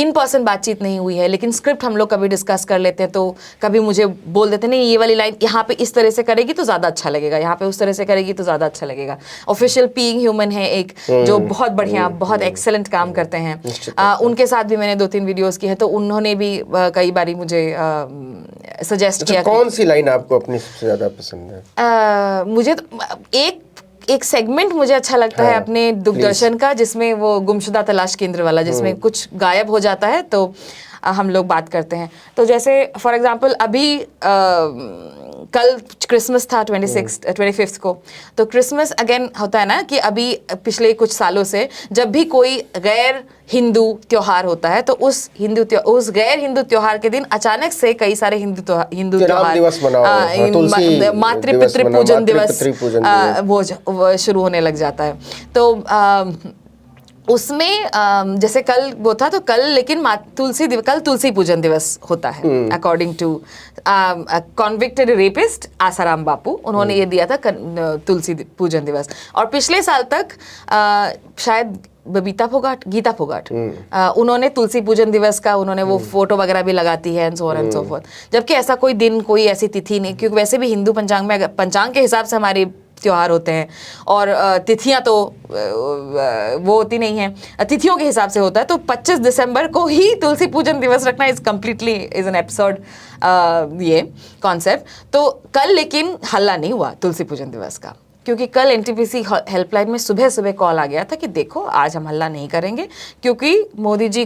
इन पर्सन बातचीत नहीं हुई है, लेकिन स्क्रिप्ट हम लोग कभी डिस्कस कर लेते हैं तो कभी मुझे बोल देते नहीं ये वाली लाइन यहाँ पे इस तरह से करेगी तो ज़्यादा अच्छा लगेगा, यहाँ पे उस तरह से करेगी तो ज़्यादा अच्छा लगेगा। ऑफिशियल पीइंग ह्यूमन है एक, जो बहुत बढ़िया, बहुत एक्सेलेंट काम करते हैं, उनके साथ भी मैंने 2-3 वीडियोस की है, तो उन्होंने भी कई बारी मुझे सजेस्ट किया। कौन सी लाइन आपको अपनी सबसे ज़्यादा पसंद है? मुझे तो एक सेगमेंट मुझे अच्छा लगता है अपने दूरदर्शन का, जिसमें वो गुमशुदा तलाश केंद्र वाला, जिसमें कुछ गायब हो जाता है तो हम लोग बात करते हैं। तो जैसे फॉर एग्जांपल अभी कल क्रिसमस था 25th को, तो क्रिसमस अगेन होता है ना कि अभी पिछले कुछ सालों से जब भी कोई गैर हिंदू त्योहार होता है तो उस गैर हिंदू त्योहार के दिन अचानक से कई सारे हिंदू त्योहार, मातृ पितृ पूजन दिवस वो शुरू होने लग जाता है। तो उसमें जैसे कल वो था तो कल, लेकिन कल तुलसी पूजन दिवस होता है according to convicted rapist Asaram Bapu, उन्होंने ये दिया था तुलसी पूजन दिवस। और पिछले साल तक शायद गीता फोगाट उन्होंने तुलसी पूजन दिवस का उन्होंने वो फोटो वगैरह भी लगाती है and so on and so fourth, जबकि ऐसा कोई दिन, कोई ऐसी तिथि नहीं, क्योंकि वैसे भी हिंदू पंचांग में पंचांग के हिसाब से हमारे त्योहार होते हैं और तिथियां तो वो होती नहीं हैं, तिथियों के हिसाब से होता है। तो 25 दिसंबर को ही तुलसी पूजन दिवस रखना इज एन एब्सर्ड ये कॉन्सेप्ट। तो कल लेकिन हल्ला नहीं हुआ तुलसी पूजन दिवस का, क्योंकि कल एनटीपीसी हेल्पलाइन में सुबह सुबह कॉल आ गया था कि देखो आज हम हल्ला नहीं करेंगे, क्योंकि मोदी जी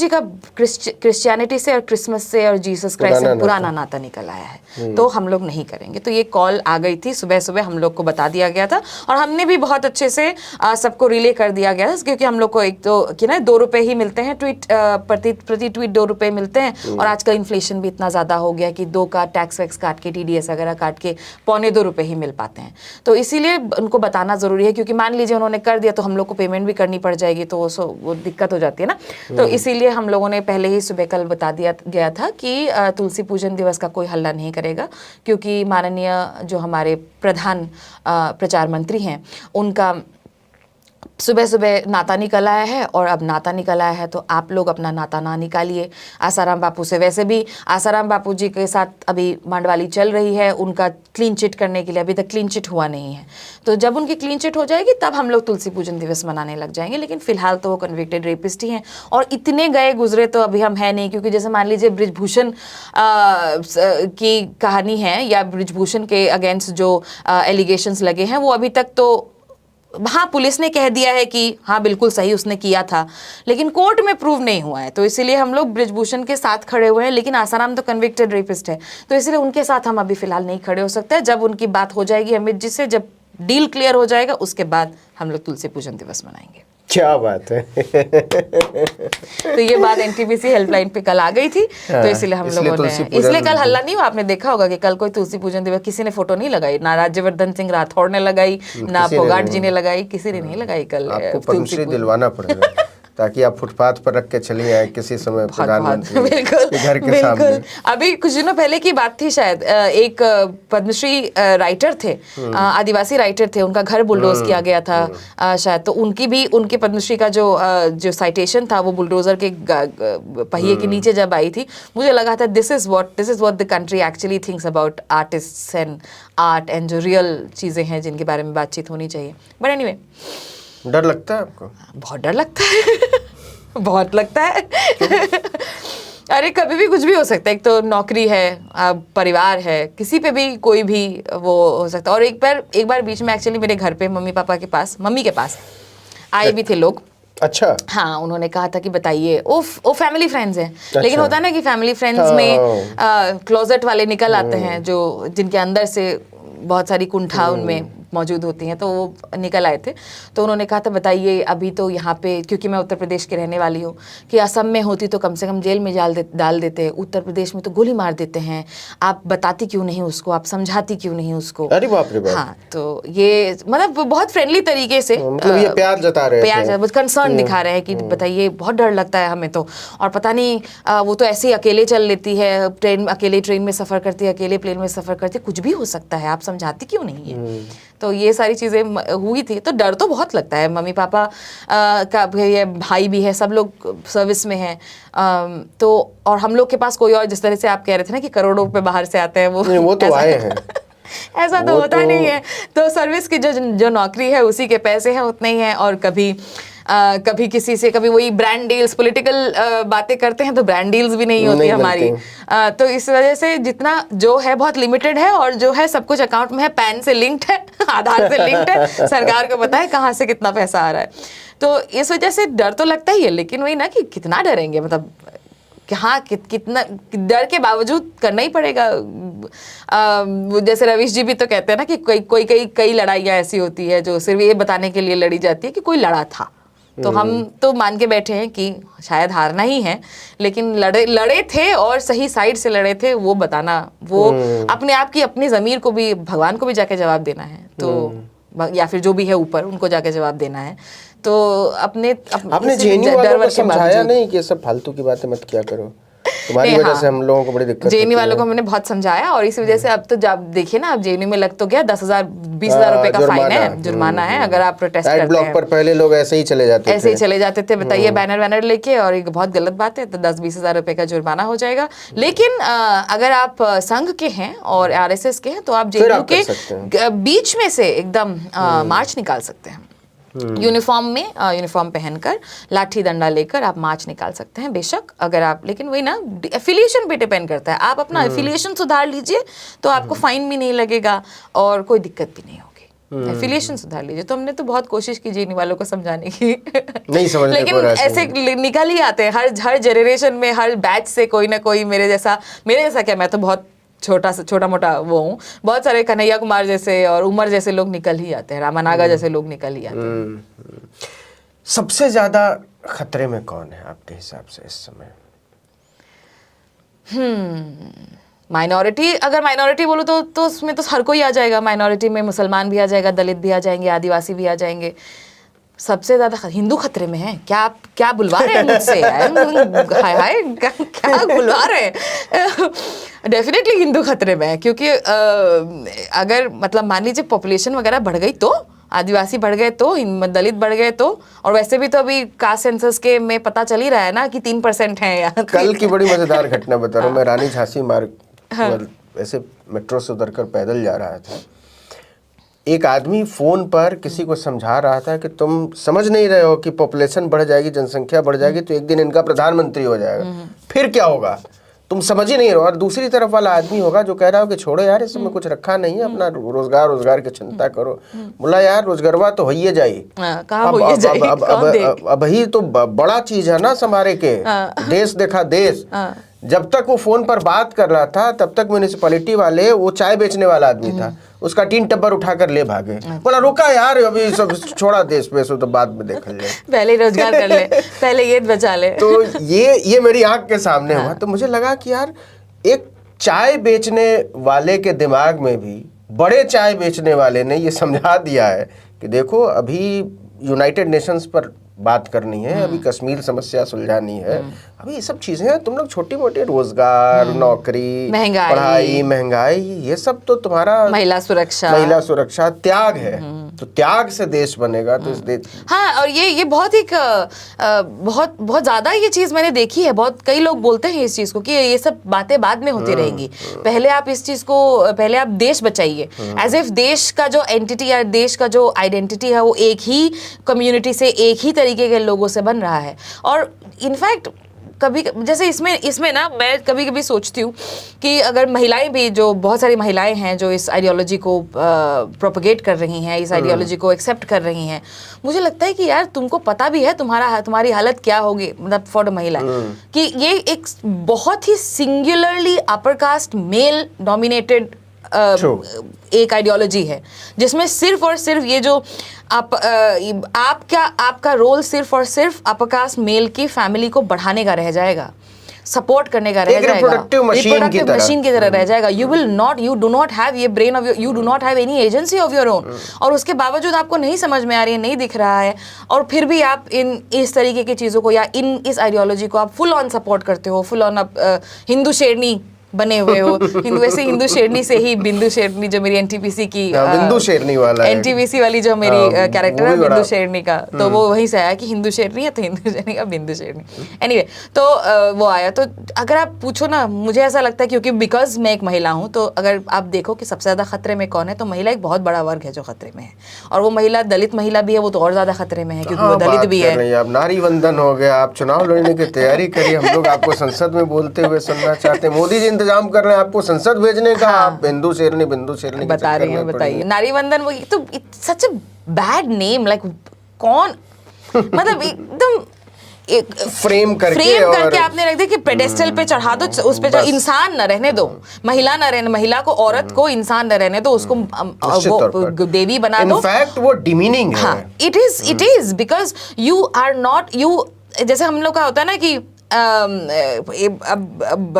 का क्रिश्चियनिटी से और क्रिसमस से और जीसस क्राइस्ट से पुराना नाता निकल आया है, तो हम लोग नहीं करेंगे। तो ये कॉल आ गई थी सुबह सुबह, हम लोग को बता दिया गया था और हमने भी बहुत अच्छे से सबको रिले कर दिया गया था, क्योंकि हम लोग को एक तो कि ना 2 रुपये ही मिलते हैं ट्वीट, प्रति ट्वीट 2 रुपये मिलते हैं, और आजकल इन्फ्लेशन भी इतना ज़्यादा हो गया कि 2 का टैक्स वैक्स काट के, TDS वगैरह काट के 2.25 रुपये ही मिल पाते हैं। तो इसीलिए उनको बताना ज़रूरी है, क्योंकि मान लीजिए उन्होंने कर दिया तो हम लोग को पेमेंट भी करनी पड़ जाएगी, तो वो दिक्कत हो जाती है ना। तो इसीलिए हम लोगों ने पहले ही सुबह कल बता दिया गया था कि तुलसी पूजन दिवस का कोई हल्ला नहीं करेगा, क्योंकि माननीय जो हमारे प्रधान प्रचार मंत्री हैं उनका सुबह सुबह नाता निकल आया है, और अब नाता निकल आया है तो आप लोग अपना नाता ना निकालिए आसाराम बापू से। वैसे भी आसाराम बापू जी के साथ अभी मांडवाली चल रही है, उनका क्लीन चिट करने के लिए अभी तक क्लीन चिट हुआ नहीं है, तो जब उनकी क्लीन चिट हो जाएगी तब हम लोग तुलसी पूजन दिवस मनाने लग जाएंगे। लेकिन फिलहाल तो वो कन्विक्टेड रेपिस्ट ही हैं, और इतने गए गुजरे तो अभी हम है नहीं, क्योंकि जैसे मान लीजिए बृजभूषण की कहानी है, या बृजभूषण के अगेंस्ट जो एलिगेशंस लगे हैं, वो अभी तक तो हाँ पुलिस ने कह दिया है कि हाँ बिल्कुल सही उसने किया था, लेकिन कोर्ट में प्रूव नहीं हुआ है, तो इसीलिए हम लोग बृजभूषण के साथ खड़े हुए हैं। लेकिन आसाराम तो कन्विक्टेड रेपिस्ट है, तो इसलिए उनके साथ हम अभी फिलहाल नहीं खड़े हो सकते। जब उनकी बात हो जाएगी अमित जी से, जब डील क्लियर हो जाएगा, उसके बाद हम लोग तुलसी पूजन दिवस मनाएंगे। क्या बात है। तो ये बात एनटीपीसी हेल्पलाइन पे कल आ गई थी, तो इसलिए हम लोगों ने, इसलिए कल हल्ला नहीं हुआ। आपने देखा होगा कि कल कोई तुलसी पूजन दिवस किसी ने फोटो नहीं लगाई, ना राज्यवर्धन सिंह राठौड़ ने लगाई, ना फोगाट जी ने लगाई, किसी ने नहीं लगाई कल। आपको पद्मश्री दिलवाना पड़ेगा ताकि आप फुटपाथ पर रख के चली आए किसी समय प्रधानमंत्री के घर के सामने। अभी कुछ दिनों पहले की बात थी शायद, एक पद्मश्री राइटर थे, आदिवासी राइटर थे, उनका घर बुलडोज किया गया था शायद, तो उनकी पद्मश्री का जो साइटेशन था वो बुलडोजर के पहिए के नीचे जब आई थी, मुझे लगा था this is what the country actually thinks about artists and art, and जो रियल चीज़ें हैं जिनके बारे में बातचीत होनी चाहिए। बट एनीवे, डर लगता है आपको? बहुत डर लगता है बहुत लगता है अरे कभी भी कुछ भी हो सकता है, एक तो नौकरी है, परिवार है, किसी पे भी कोई भी वो हो सकता है। और एक बार बीच में एक्चुअली मेरे घर पे मम्मी के पास आए भी थे लोग। अच्छा। हाँ, उन्होंने कहा था कि बताइए, वो फैमिली फ्रेंड्स हैं। अच्छा। लेकिन होता है ना कि फैमिली फ्रेंड्स में क्लोजेट वाले निकल आते हैं, जो जिनके अंदर से बहुत सारी कुंठा उनमें मौजूद होती हैं, तो वो निकल आए थे। तो उन्होंने कहा था बताइए अभी तो यहाँ पे, क्योंकि मैं उत्तर प्रदेश की रहने वाली हूँ, कि असम में होती तो कम से कम जेल में डाल देते, उत्तर प्रदेश में तो गोली मार देते हैं, आप बताती क्यों नहीं उसको, आप समझाती क्यों नहीं उसको। अरे बाप रे बाप। हाँ, तो ये मतलब बहुत फ्रेंडली तरीके से मतलब ये प्यार जता रहे थे, कंसर्न दिखा रहे हैं कि बताइए बहुत डर लगता है हमें तो, और पता नहीं वो तो ऐसे ही अकेले चल लेती है, अकेले ट्रेन में सफ़र करती है, अकेले प्लेन में सफ़र करती है, कुछ भी हो सकता है, आप समझाती क्यों नहीं है। तो ये सारी चीज़ें हुई थी, तो डर तो बहुत लगता है। मम्मी पापा का भी, भाई भी है, सब लोग सर्विस में हैं, तो और हम लोग के पास कोई और, जिस तरह से आप कह रहे थे ना कि करोड़ों रुपए बाहर से आते हैं, वो तो आए हैं ऐसा तो होता नहीं है। तो सर्विस की जो नौकरी है उसी के पैसे हैं उतने ही हैं, और कभी किसी से, कभी वही ब्रांड डील्स, पॉलिटिकल बातें करते हैं तो ब्रांड डील्स भी नहीं होती हमारी। तो इस वजह से जितना जो है बहुत लिमिटेड है, और जो है सब कुछ अकाउंट में है, पैन से लिंक्ड है, आधार से लिंक्ड है, सरकार को पता है कहाँ से कितना पैसा आ रहा है। तो इस वजह से डर तो लगता ही है, लेकिन वही ना कि कितना डरेंगे, मतलब कि हाँ कितना डर के बावजूद करना ही पड़ेगा। जैसे रवीश जी भी तो कहते हैं ना कि कई लड़ाइयाँ ऐसी होती है जो सिर्फ ये बताने के लिए लड़ी जाती है कि कोई लड़ा था। तो हम तो मान के बैठे हैं कि शायद हारना ही है, लेकिन लड़े थे और सही साइड से लड़े थे, वो बताना, वो अपने आप की अपनी ज़मीर को भी, भगवान को भी जाके जवाब देना है, तो या फिर जो भी है ऊपर उनको जाके जवाब देना है। तो आपने जेएनयू वालों को समझाया नहीं कि सब फालतू की बातें मत किया करो, तुम्हारी वजह से हम लोगों को बड़ी दिक्कत होती है। जेएनयू वालों को हमने बहुत समझाया, और इस वजह से अब तो जब देखिए ना, अब जेएनयू में लग तो गया 10,000 20,000 रुपए का फाइन है, जुर्माना है अगर आप प्रोटेस्ट करते हैं। ब्लॉक पर पहले लोग ऐसे ही चले जाते थे, बताइए बैनर लेके, और एक बहुत गलत बात है, तो 10-20 हज़ार रुपए का जुर्माना हो जाएगा। लेकिन अगर आप संघ के हैं और आरएसएस के हैं तो आप जेएनयू के बीच में से एकदम मार्च निकाल सकते हैं, यूनिफॉर्म पहनकर, लाठी डंडा लेकर आप मार्च निकाल सकते हैं बेशक, अगर आप, लेकिन वही ना, एफिलिएशन पे डिपेंड करता है। आप अपना एफिलिएशन सुधार लीजिए तो आपको फाइन भी नहीं लगेगा और कोई दिक्कत भी नहीं होगी। एफिलिएशन सुधार लीजिए। तो हमने तो बहुत कोशिश की जेएनयू वालों को समझाने की, नहीं समझ, लेकिन ऐसे निकल ही आते हैं हर जनरेशन में, हर बैच से कोई ना कोई, मेरे जैसा क्या, मैं तो बहुत छोटा मोटा वो हूँ, बहुत सारे कन्हैया कुमार जैसे और उमर जैसे लोग निकल ही आते हैं, रामानागा जैसे लोग निकल ही आते हैं। सबसे ज्यादा खतरे में कौन है आपके हिसाब से इस समय? माइनॉरिटी, अगर माइनॉरिटी बोलो तो उसमें तो हर कोई आ जाएगा। माइनॉरिटी में मुसलमान भी आ जाएगा, दलित भी आ जाएंगे, आदिवासी भी आ जाएंगे। सबसे ज्यादा हिंदू खतरे में है। क्या बुलवा रहे हैं मुझसे? हाय क्या बुलवा रहे हैं? डेफिनेटली हिंदू खतरे में है, क्योंकि अगर मतलब मान लीजिए पॉपुलेशन वगैरह बढ़ गई तो, आदिवासी बढ़ गए तो, दलित बढ़ गए तो, और वैसे भी तो अभी कास्ट सेंसस के में पता चल ही रहा है ना कि 3% है यहाँ। कल की बड़ी मजेदार घटना बता रहा हूँ मैं। रानी झांसी मार्ग पर ऐसे मेट्रो से उतरकर पैदल जा रहा था, एक आदमी फोन पर किसी को समझा रहा था कि तुम समझ नहीं रहे हो कि पॉपुलेशन बढ़ जाएगी, जनसंख्या बढ़ जाएगी तो एक दिन इनका प्रधानमंत्री हो जाएगा, फिर क्या होगा तुम समझ ही नहीं रहो। और दूसरी तरफ वाला आदमी होगा जो कह रहा हो कि छोड़ो यार, इसमें कुछ रखा नहीं है, अपना रोजगार की चिंता करो। बोला यार रोजगारवा तो होइए जाई, अब ही तो बड़ा चीज है ना समारे के, देश देखा देश। जब तक वो फोन पर बात कर रहा था तब तक म्यूनिसिपैलिटी वाले, वो चाय बेचने वाला आदमी था, उसका 3 टब्बर उठाकर ले भागे। बोला रुका यार, अभी सब छोड़ा देश पे, तो बाद में देख ले, पहले रोजगार कर ले, पहले ये बचा ले। तो ये मेरी आंख के सामने हुआ। तो मुझे लगा कि यार एक चाय बेचने वाले के दिमाग में भी बड़े चाय बेचने वाले ने ये समझा दिया है कि देखो अभी यूनाइटेड नेशंस पर बात करनी है, अभी कश्मीर समस्या सुलझानी है, अभी ये सब चीजें तुम लोग छोटी मोटी रोजगार, नौकरी, पढ़ाई, महंगाई, ये सब तो तुम्हारा महिला सुरक्षा त्याग है। तो त्याग से देश बनेगा तो इस देश। हाँ, और ये बहुत बहुत ज्यादा ये चीज मैंने देखी है। बहुत कई लोग बोलते हैं इस चीज को कि ये सब बातें बाद में होती रहेंगी, पहले आप इस चीज को, पहले आप देश बचाइए। एज इफ देश का जो एंटिटी या देश का जो आइडेंटिटी है वो एक ही कम्युनिटी से, एक ही तरीके के लोगों से बन रहा है। और इनफैक्ट कभी जैसे इसमें ना मैं कभी सोचती हूँ कि अगर महिलाएं भी, जो बहुत सारी महिलाएं हैं जो इस आइडियोलॉजी को प्रोपगेट कर रही हैं, इस आइडियोलॉजी को एक्सेप्ट कर रही हैं, मुझे लगता है कि यार तुमको पता भी है तुम्हारी हालत क्या होगी, मतलब फॉर महिला, कि ये एक बहुत ही singularly upper caste male dominated True. एक आइडियोलॉजी है जिसमें सिर्फ और सिर्फ ये जो आपका रोल सिर्फ और सिर्फ अपर कास्ट मेल की फैमिली को बढ़ाने का रह जाएगा, सपोर्ट करने का रह जाएगा, रिप्रोडक्टिव मशीन की तरह रह जाएगा। यू डू नॉट हैव ये brain of you do not have any agency of your own, और उसके बावजूद आपको नहीं समझ में आ रही है, नहीं दिख रहा है, और फिर भी आप इस तरीके की चीज़ों को या इस आइडियोलॉजी को आप फुल ऑन सपोर्ट करते हो, फुल ऑन आप हिंदू शेरनी बने हुए हो। वैसे हिंदू शेरनी से ही बिंदु शेरनी जो मेरी एनटीपीसी की बिंदु शेरनी वाला एनटीपीसी वाली जो मेरी कैरेक्टर है बिंदु शेरनी का, तो वो वहीं से आया कि हिंदू शेरनी है तो हिंदू शेरनी का बिंदु शेरनी। एनीवे तो वो आया। तो अगर आप पूछो ना, मुझे ऐसा लगता है क्योंकि बिकॉज मैं एक महिला हूँ, तो अगर आप देखो कि सबसे ज़्यादा खतरे में कौन है, तो महिला एक बहुत बड़ा वर्ग है जो खतरे में है, और वो महिला दलित महिला भी है, वो तो और ज़्यादा खतरे में है क्योंकि वो दलित भी है। अब नारी वंदन हो गया, आप चुनाव लड़ने की तैयारी करिए, हम लोग आपको संसद में बोलते हुए सुनना चाहते हैं। मोदी जी इंतजाम कर रहे हैं आपको संसद भेजने का, आप बिंदु शेरनी बता रही हैं। बताइए, नारी वंदन वो तो सच अ बैड नेम, लाइक कौन मतलब एकदम एक फ्रेम करके आपने रख दिया कि पेडेस्टल पे चढ़ा दो, उस पे जो इंसान न रहने दो, महिला न रहने, महिला को, औरत को इंसान न रहने दो, उसको वो देवी बना दो। इनफैक्ट वो डिमीनिंग है। हाँ, it is because you are not you, जैसे हम लोग का होता है ना कि अब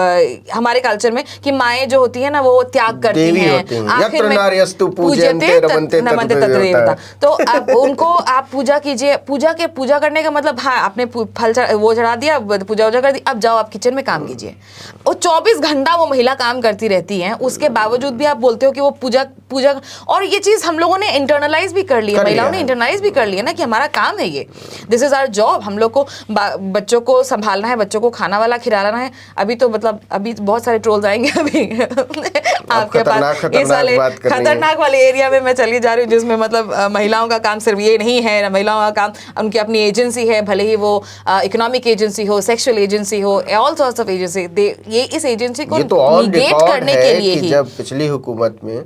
हमारे कल्चर में कि माएँ जो होती है ना वो त्याग करती हैं, आखिर में नमन्ते तत्रेवता, तो अब उनको आप पूजा कीजिए। पूजा करने का मतलब, हाँ आपने फल वो चढ़ा दिया, पूजा कर दी, अब जाओ आप किचन में काम कीजिए। और 24 घंटा वो महिला काम करती रहती हैं, उसके बावजूद भी आप बोलते हो कि वो पूजा। और ये चीज़ हम लोगों ने इंटरनलाइज भी कर ली है, महिलाओं ने इंटरनलाइज भी कर लिया ना कि हमारा काम है ये, दिस इज आवर जॉब, हम लोग को बच्चों को संभालना है, बच्चों को खाना वाला खिलाना है। अभी तो मतलब अभी बहुत सारे ट्रोल्स आएंगे अभी आपके पास, इस वाले खतरनाक वाले एरिया में मैं चली जा रही हूँ, जिसमें मतलब महिलाओं का काम सिर्फ ये नहीं है, महिलाओं का काम उनकी अपनी एजेंसी है, भले ही वो इकोनॉमिक एजेंसी हो, सेक्सुअल एजेंसी हो, ऑल सॉर्ट्स ऑफ एजेंसी। ये इस एजेंसी को निगेट करने के लिए ही, जब पिछली हुकूमत में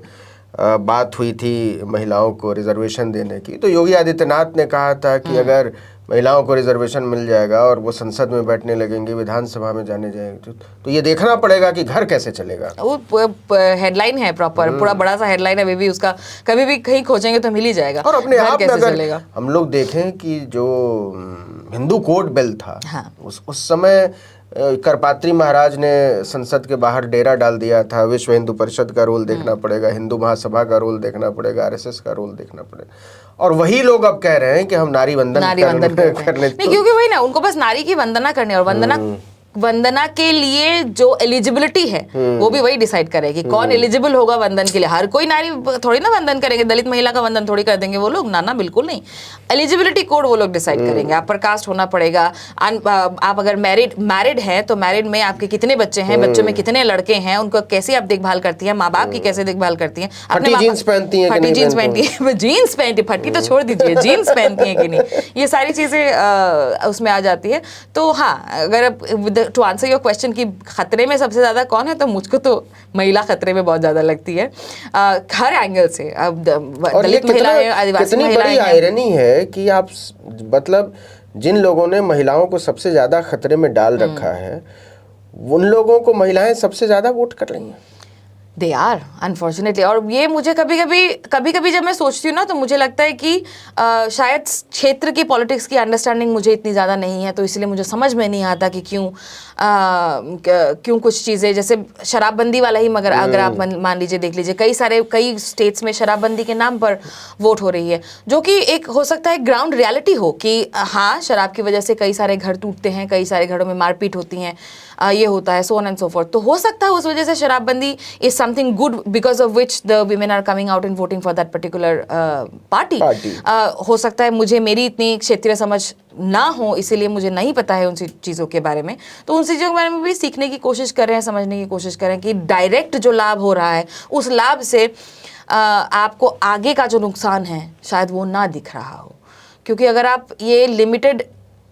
बात हुई थी महिलाओं को रिजर्वेशन देने की, तो योगी आदित्यनाथ ने कहा था कि अगर महिलाओं को रिजर्वेशन मिल जाएगा और वो संसद में बैठने लगेंगे, विधानसभा में जाने जाएंगे, तो ये देखना पड़ेगा कि घर कैसे चलेगा। वो हेडलाइन है, प्रॉपर पूरा बड़ा सा हेडलाइन है, भी उसका कभी भी कहीं खोजेंगे तो मिल ही जाएगा। और अपने आप में अगर हम लोग देखें कि जो हिंदू कोड बिल था, हाँ। उस समय करपात्री महाराज ने संसद के बाहर डेरा डाल दिया था। विश्व हिंदू परिषद का रोल देखना पड़ेगा, हिंदू महासभा का रोल देखना पड़ेगा, आरएसएस का रोल देखना पड़ेगा, और वही लोग अब कह रहे हैं कि हम नारी वंदन करने नहीं, क्योंकि वही ना, उनको बस नारी की वंदना करनी, और वंदना के लिए जो एलिजिबिलिटी है वो भी वही डिसाइड करेगी कौन एलिजिबल होगा वंदन के लिए। हर कोई नारी थोड़ी ना वंदन करेंगे, दलित महिला का वंदन थोड़ी कर देंगे वो लोग, ना बिल्कुल नहीं। एलिजिबिलिटी कोड वो लोग डिसाइड करेंगे, अपर कास्ट होना पड़ेगा, आप अगर मैरिड हैं तो मैरिड में आपके कितने बच्चे हैं, बच्चों में कितने लड़के हैं, उनको कैसे आप देखभाल करती हैं, माँ बाप की कैसे देखभाल करती हैं, अपने जीन्स पहनती हैं, जीन्स पहनती, फटी तो छोड़ दीजिए, जीन्स पहनती हैं कि नहीं, ये सारी चीजें उसमें आ जाती है। तो हाँ, अगर टू आंसर योर क्वेश्चन कि खतरे में सबसे ज्यादा कौन है, तो मुझको तो महिला खतरे में बहुत ज्यादा लगती है, हर एंगल से। अब दलित महिलाएं, आदिवासी महिलाएं, बड़ी आयरनी है कि आप मतलब जिन लोगों ने महिलाओं को सबसे ज्यादा खतरे में डाल रखा है, उन लोगों को महिलाएं सबसे ज्यादा वोट कर रही हैं। They are unfortunately. और ये मुझे कभी कभी जब मैं सोचती हूँ ना, तो मुझे लगता है कि शायद क्षेत्र की पॉलिटिक्स की अंडरस्टैंडिंग मुझे इतनी ज़्यादा नहीं है, तो इसलिए मुझे समझ में नहीं आता कि क्यों कुछ चीज़ें, जैसे शराबबंदी वाला ही, मगर अगर आप मान लीजिए, देख लीजिए, कई स्टेट्स में शराबबंदी के नाम पर वोट हो रही है, जो कि एक हो सकता है ग्राउंड रियलिटी हो कि हाँ, शराब की वजह से कई सारे घर टूटते हैं, कई सारे घरों में मारपीट होती हैं, ये होता है, so on and so forth. तो हो सकता है उस वजह से शराबबंदी is something good because of which the women are coming out and voting for that particular party. हो सकता है मेरी इतनी क्षेत्रीय समझ ना हो, इसीलिए मुझे नहीं पता है उन चीज़ों के बारे में, तो उन चीज़ों के बारे में भी सीखने की कोशिश कर रहे हैं, समझने की कोशिश कर रहे हैं कि डायरेक्ट जो लाभ हो रहा है, उस लाभ से आपको आगे का जो नुकसान है शायद वो ना दिख रहा हो। क्योंकि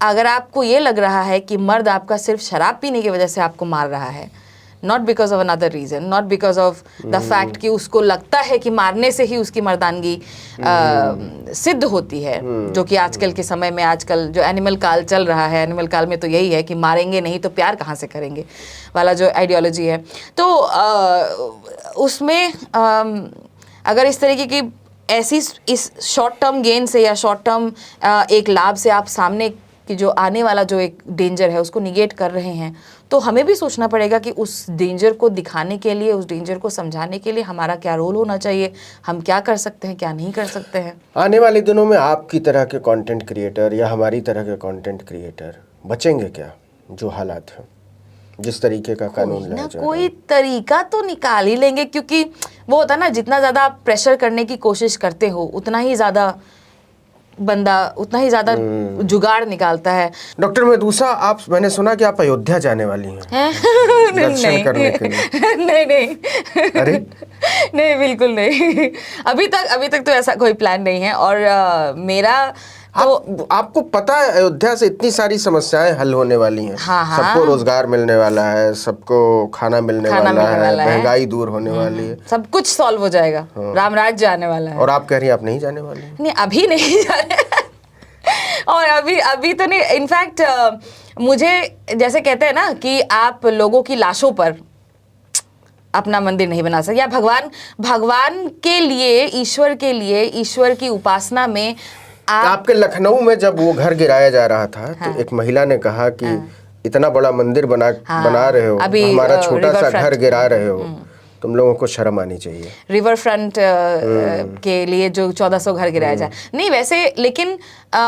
अगर आपको ये लग रहा है कि मर्द आपका सिर्फ शराब पीने की वजह से आपको मार रहा है, not because of another reason, not because of the fact कि उसको लगता है कि मारने से ही उसकी मर्दानगी सिद्ध होती है, जो कि आजकल के समय में, आजकल जो एनिमल काल चल रहा है, एनिमल काल में तो यही है कि मारेंगे नहीं तो प्यार कहाँ से करेंगे वाला जो आइडियोलॉजी है। तो उसमें अगर इस तरीके की ऐसी इस शॉर्ट टर्म गेन से या शॉर्ट टर्म एक लाभ से आप सामने कि जो आने वाला जो एक डेंजर है उसको निगेट कर रहे हैं, तो हमें भी सोचना पड़ेगा कि उस डेंजर को दिखाने के लिए, उस डेंजर को समझाने के लिए हमारा क्या रोल होना चाहिए, हम क्या कर सकते हैं, क्या नहीं कर सकते हैं। आने वाले दिनों में आपकी तरह के कंटेंट क्रिएटर या हमारी तरह के कंटेंट क्रिएटर बचेंगे क्या, जो हालात हैं, जिस तरीके का कानून लाया जा रहा है? कोई तरीका तो निकाल ही लेंगे, क्योंकि वो होता है ना, जितना ज़्यादा आप प्रेशर करने की कोशिश करते हो उतना ही ज़्यादा बंदा, उतना ही ज्यादा जुगाड़ निकालता है। डॉक्टर मेदुसा, आप, मैंने सुना कि आप अयोध्या जाने वाली हैं दर्शन करने के लिए। नहीं नहीं, अरे नहीं, बिल्कुल नहीं। अभी तक तो ऐसा कोई प्लान नहीं है। और मेरा तो आपको पता है अयोध्या से इतनी सारी समस्याएं हल होने वाली हैं। हाँ, हाँ। सबको रोजगार मिलने वाला है, सबको खाना मिलने वाला है, महंगाई दूर होने वाली है, सब कुछ सॉल्व हो जाएगा, राम राज्य आने वाला है। और आप कह रही हैं आप नहीं जाने वाली हैं? नहीं, अभी नहीं जा रहे और अभी तो नहीं। इनफैक्ट मुझे, जैसे कहते हैं ना कि आप लोगों की लाशों पर अपना मंदिर नहीं बना सकते, या भगवान के लिए, ईश्वर के लिए, ईश्वर की उपासना में आपके लखनऊ में जब वो घर गिराया जा रहा था, तो एक महिला ने कहा कि इतना बड़ा मंदिर बना रहे हो, हमारा छोटा सा घर गिरा रहे हो, तुम लोगों को शर्म आनी चाहिए। रिवर फ्रंट के लिए जो 1400 घर गिराया जाए, नहीं वैसे, लेकिन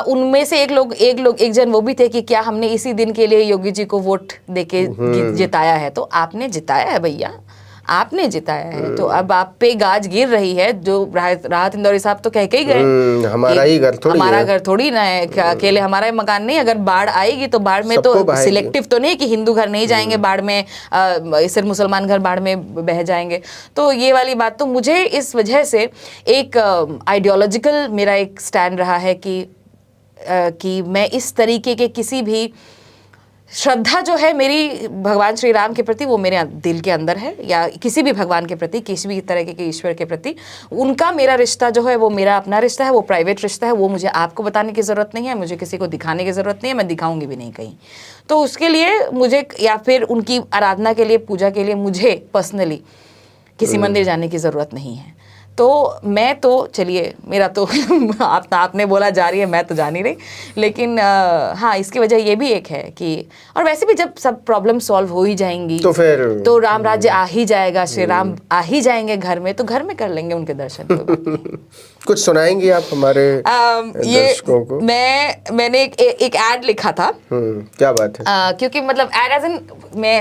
उनमें से एक जन वो भी थे कि क्या हमने इसी दिन के लिए योगी जी को वोट देके जिताया है? तो आपने जिताया है भैया, आपने जिताया है, तो अब आप पे गाज गिर रही है। जो राहत इंदौरी साहब तो कह के ही गए, हमारा ही घर थोड़ी, हमारा घर थोड़ी ना है, अकेले हमारा ही मकान नहीं। अगर बाढ़ आएगी तो बाढ़ में तो सिलेक्टिव तो नहीं कि हिंदू घर नहीं जाएंगे बाढ़ में, सिर्फ मुसलमान घर बाढ़ में बह जाएंगे। तो ये वाली बात, तो मुझे इस वजह से एक आइडियोलॉजिकल मेरा एक स्टैंड रहा है कि मैं इस तरीके के किसी भी श्रद्धा जो है मेरी भगवान श्री राम के प्रति, वो मेरे दिल के अंदर है, या किसी भी भगवान के प्रति, किसी भी तरह के ईश्वर के प्रति उनका मेरा रिश्ता जो है वो मेरा अपना रिश्ता है, वो प्राइवेट रिश्ता है। वो मुझे आपको बताने की ज़रूरत नहीं है, मुझे किसी को दिखाने की ज़रूरत नहीं है, मैं दिखाऊंगी भी नहीं कहीं। तो उसके लिए मुझे, या फिर उनकी आराधना के लिए, पूजा के लिए मुझे पर्सनली किसी मंदिर जाने की ज़रूरत नहीं है। तो मैं तो, चलिए मेरा तो आपने बोला जा रही है, मैं तो जा नहीं रही, लेकिन हाँ, इसकी वजह ये भी एक है कि, और वैसे भी जब सब प्रॉब्लम सॉल्व हो ही जाएंगी तो फिर तो राम राज्य आ ही जाएगा, श्री राम आ ही जाएंगे घर में, तो घर में कर लेंगे उनके दर्शन। कुछ सुनाएंगे आप हमारे दर्शकों को? मैंने एक एड लिखा था। क्या बात है? क्योंकि मतलब एड एज एन,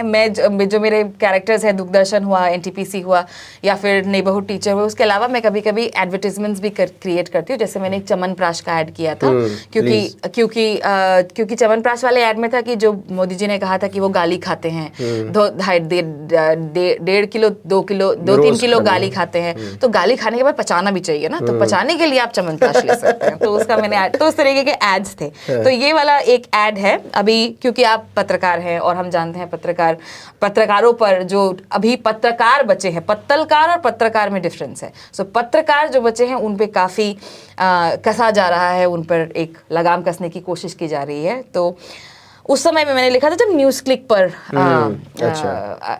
मैं जो मेरे कैरेक्टर्स हैं, दूरदर्शन हुआ, NTPC हुआ, या फिर नेबरहुड टीचर हुआ, उसके अलावा मैं कभी कभी एडवर्टाइजमेंट्स भी क्रिएट करती हूँ। जैसे मैंने एक च्यवनप्राश का ऐड किया था, क्योंकि च्यवनप्राश वाले ऐड में था कि जो मोदी जी ने कहा था कि वो गाली खाते हैं, 1.5 किलो 2-3 किलो गाली खाते हैं, तो गाली खाने के बाद पचाना भी चाहिए ना, तो पचाने के लिए आप च्यवनप्राश ले सकते हैं। तो उसका मैंने तो उस तरीके के एड्स थे। तो ये वाला एक ऐड है अभी, क्योंकि आप पत्रकार हैं और हम जानते हैं पत्रकारों पर जो अभी पत्रकार बचे हैं, पत्तलकार और पत्रकार में डिफरेंस है। सो पत्रकार जो बचे हैं उन पे काफ़ी कसा जा रहा है, उन पर एक लगाम कसने की कोशिश की जा रही है। तो उस समय में मैंने लिखा था जब न्यूज़ क्लिक पर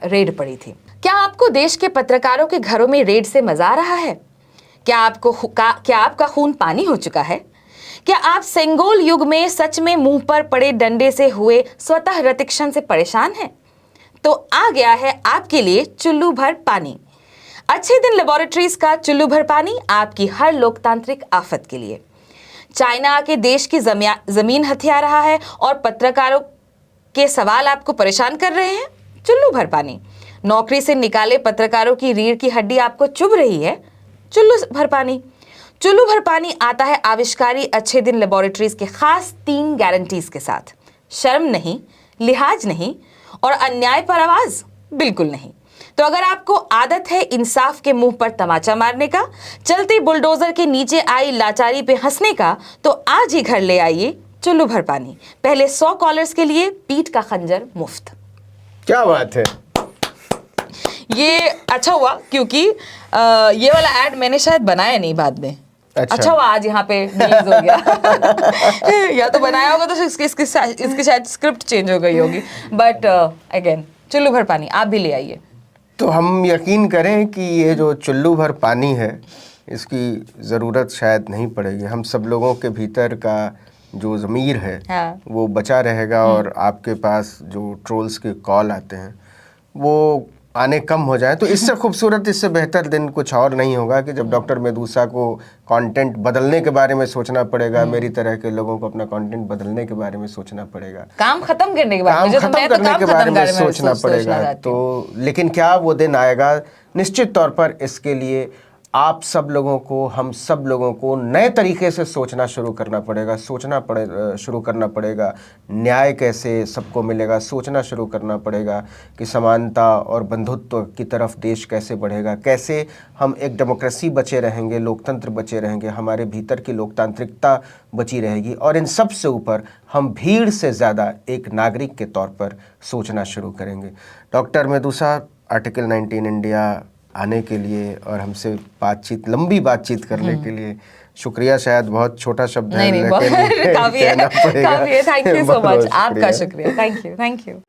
रेड पड़ी थी। क्या आपको देश के पत्रकारों के घरों में रेड से मजा आ रहा है? क्या आपका खून पानी हो चुका है? क्या आप सेंगोल युग में सच में मुंह पर पड़े डंडे से हुए स्वतः रतिक्षण से परेशान हैं? तो आ गया है आपके लिए चुल्लू भर पानी। अच्छे दिन लेबोरेटरीज का चुल्लू भर पानी आपकी हर लोकतांत्रिक आफत के लिए। चाइना आके देश की जमीन हथिया रहा है और पत्रकारों के सवाल आपको परेशान कर रहे हैं? चुल्लू भर पानी। नौकरी से निकाले पत्रकारों की रीढ़ की हड्डी आपको चुभ रही है? चुल्लू भर पानी। चुल्लू भर पानी आता है आविष्कारी अच्छे दिन लेबोरेटरीज के खास 3 गारंटीज के साथ। शर्म नहीं, लिहाज नहीं और अन्याय पर आवाज बिल्कुल नहीं। तो अगर आपको आदत है इंसाफ के मुंह पर तमाचा मारने का, चलते बुलडोजर के नीचे आई लाचारी पे हंसने का, तो आज ही घर ले आइए चुल्लू भर पानी। पहले 100 कॉलर्स के लिए पीठ का खंजर मुफ्त। क्या बात है, ये अच्छा हुआ क्योंकि ये वाला ऐड मैंने शायद बनाया नहीं बाद में। अच्छा हुआ आज यहाँ पे रिलीज हो गया। या तो बनाया होगा तो इसकी शायद स्क्रिप्ट चेंज हो गई होगी। बट अगेन चुल्लू भर पानी आप भी ले आइए। तो हम यकीन करें कि ये जो चुल्लू भर पानी है इसकी ज़रूरत शायद नहीं पड़ेगी। हम सब लोगों के भीतर का जो ज़मीर है हाँ। वो बचा रहेगा और आपके पास जो ट्रोल्स के कॉल आते हैं वो आने कम हो जाए। तो इससे खूबसूरत, इससे बेहतर दिन कुछ और नहीं होगा कि जब डॉक्टर मेदुसा को कंटेंट बदलने के बारे में सोचना पड़ेगा, मेरी तरह के लोगों को अपना कंटेंट बदलने के बारे में सोचना पड़ेगा, काम खत्म करने के बारे में, काम खत्म करने के बारे में सोचना पड़ेगा। तो लेकिन क्या वो दिन आएगा? निश्चित तौर पर इसके लिए आप सब लोगों को, हम सब लोगों को नए तरीके से सोचना शुरू करना पड़ेगा, शुरू करना पड़ेगा न्याय कैसे सबको मिलेगा, सोचना शुरू करना पड़ेगा कि समानता और बंधुत्व की तरफ देश कैसे बढ़ेगा, कैसे हम एक डेमोक्रेसी बचे रहेंगे, लोकतंत्र बचे रहेंगे, हमारे भीतर की लोकतांत्रिकता बची रहेगी। और इन सब से ऊपर हम भीड़ से ज़्यादा एक नागरिक के तौर पर सोचना शुरू करेंगे। डॉक्टर मेदुसा आर्टिकल 19 इंडिया आने के लिए और हमसे लंबी बातचीत करने के लिए शुक्रिया। शायद बहुत छोटा शब्द है, नहीं, लेकिन काफी है, काफी है। थैंक यू सो बहुत मच, शुक्रिया। आपका शुक्रिया। Thank you.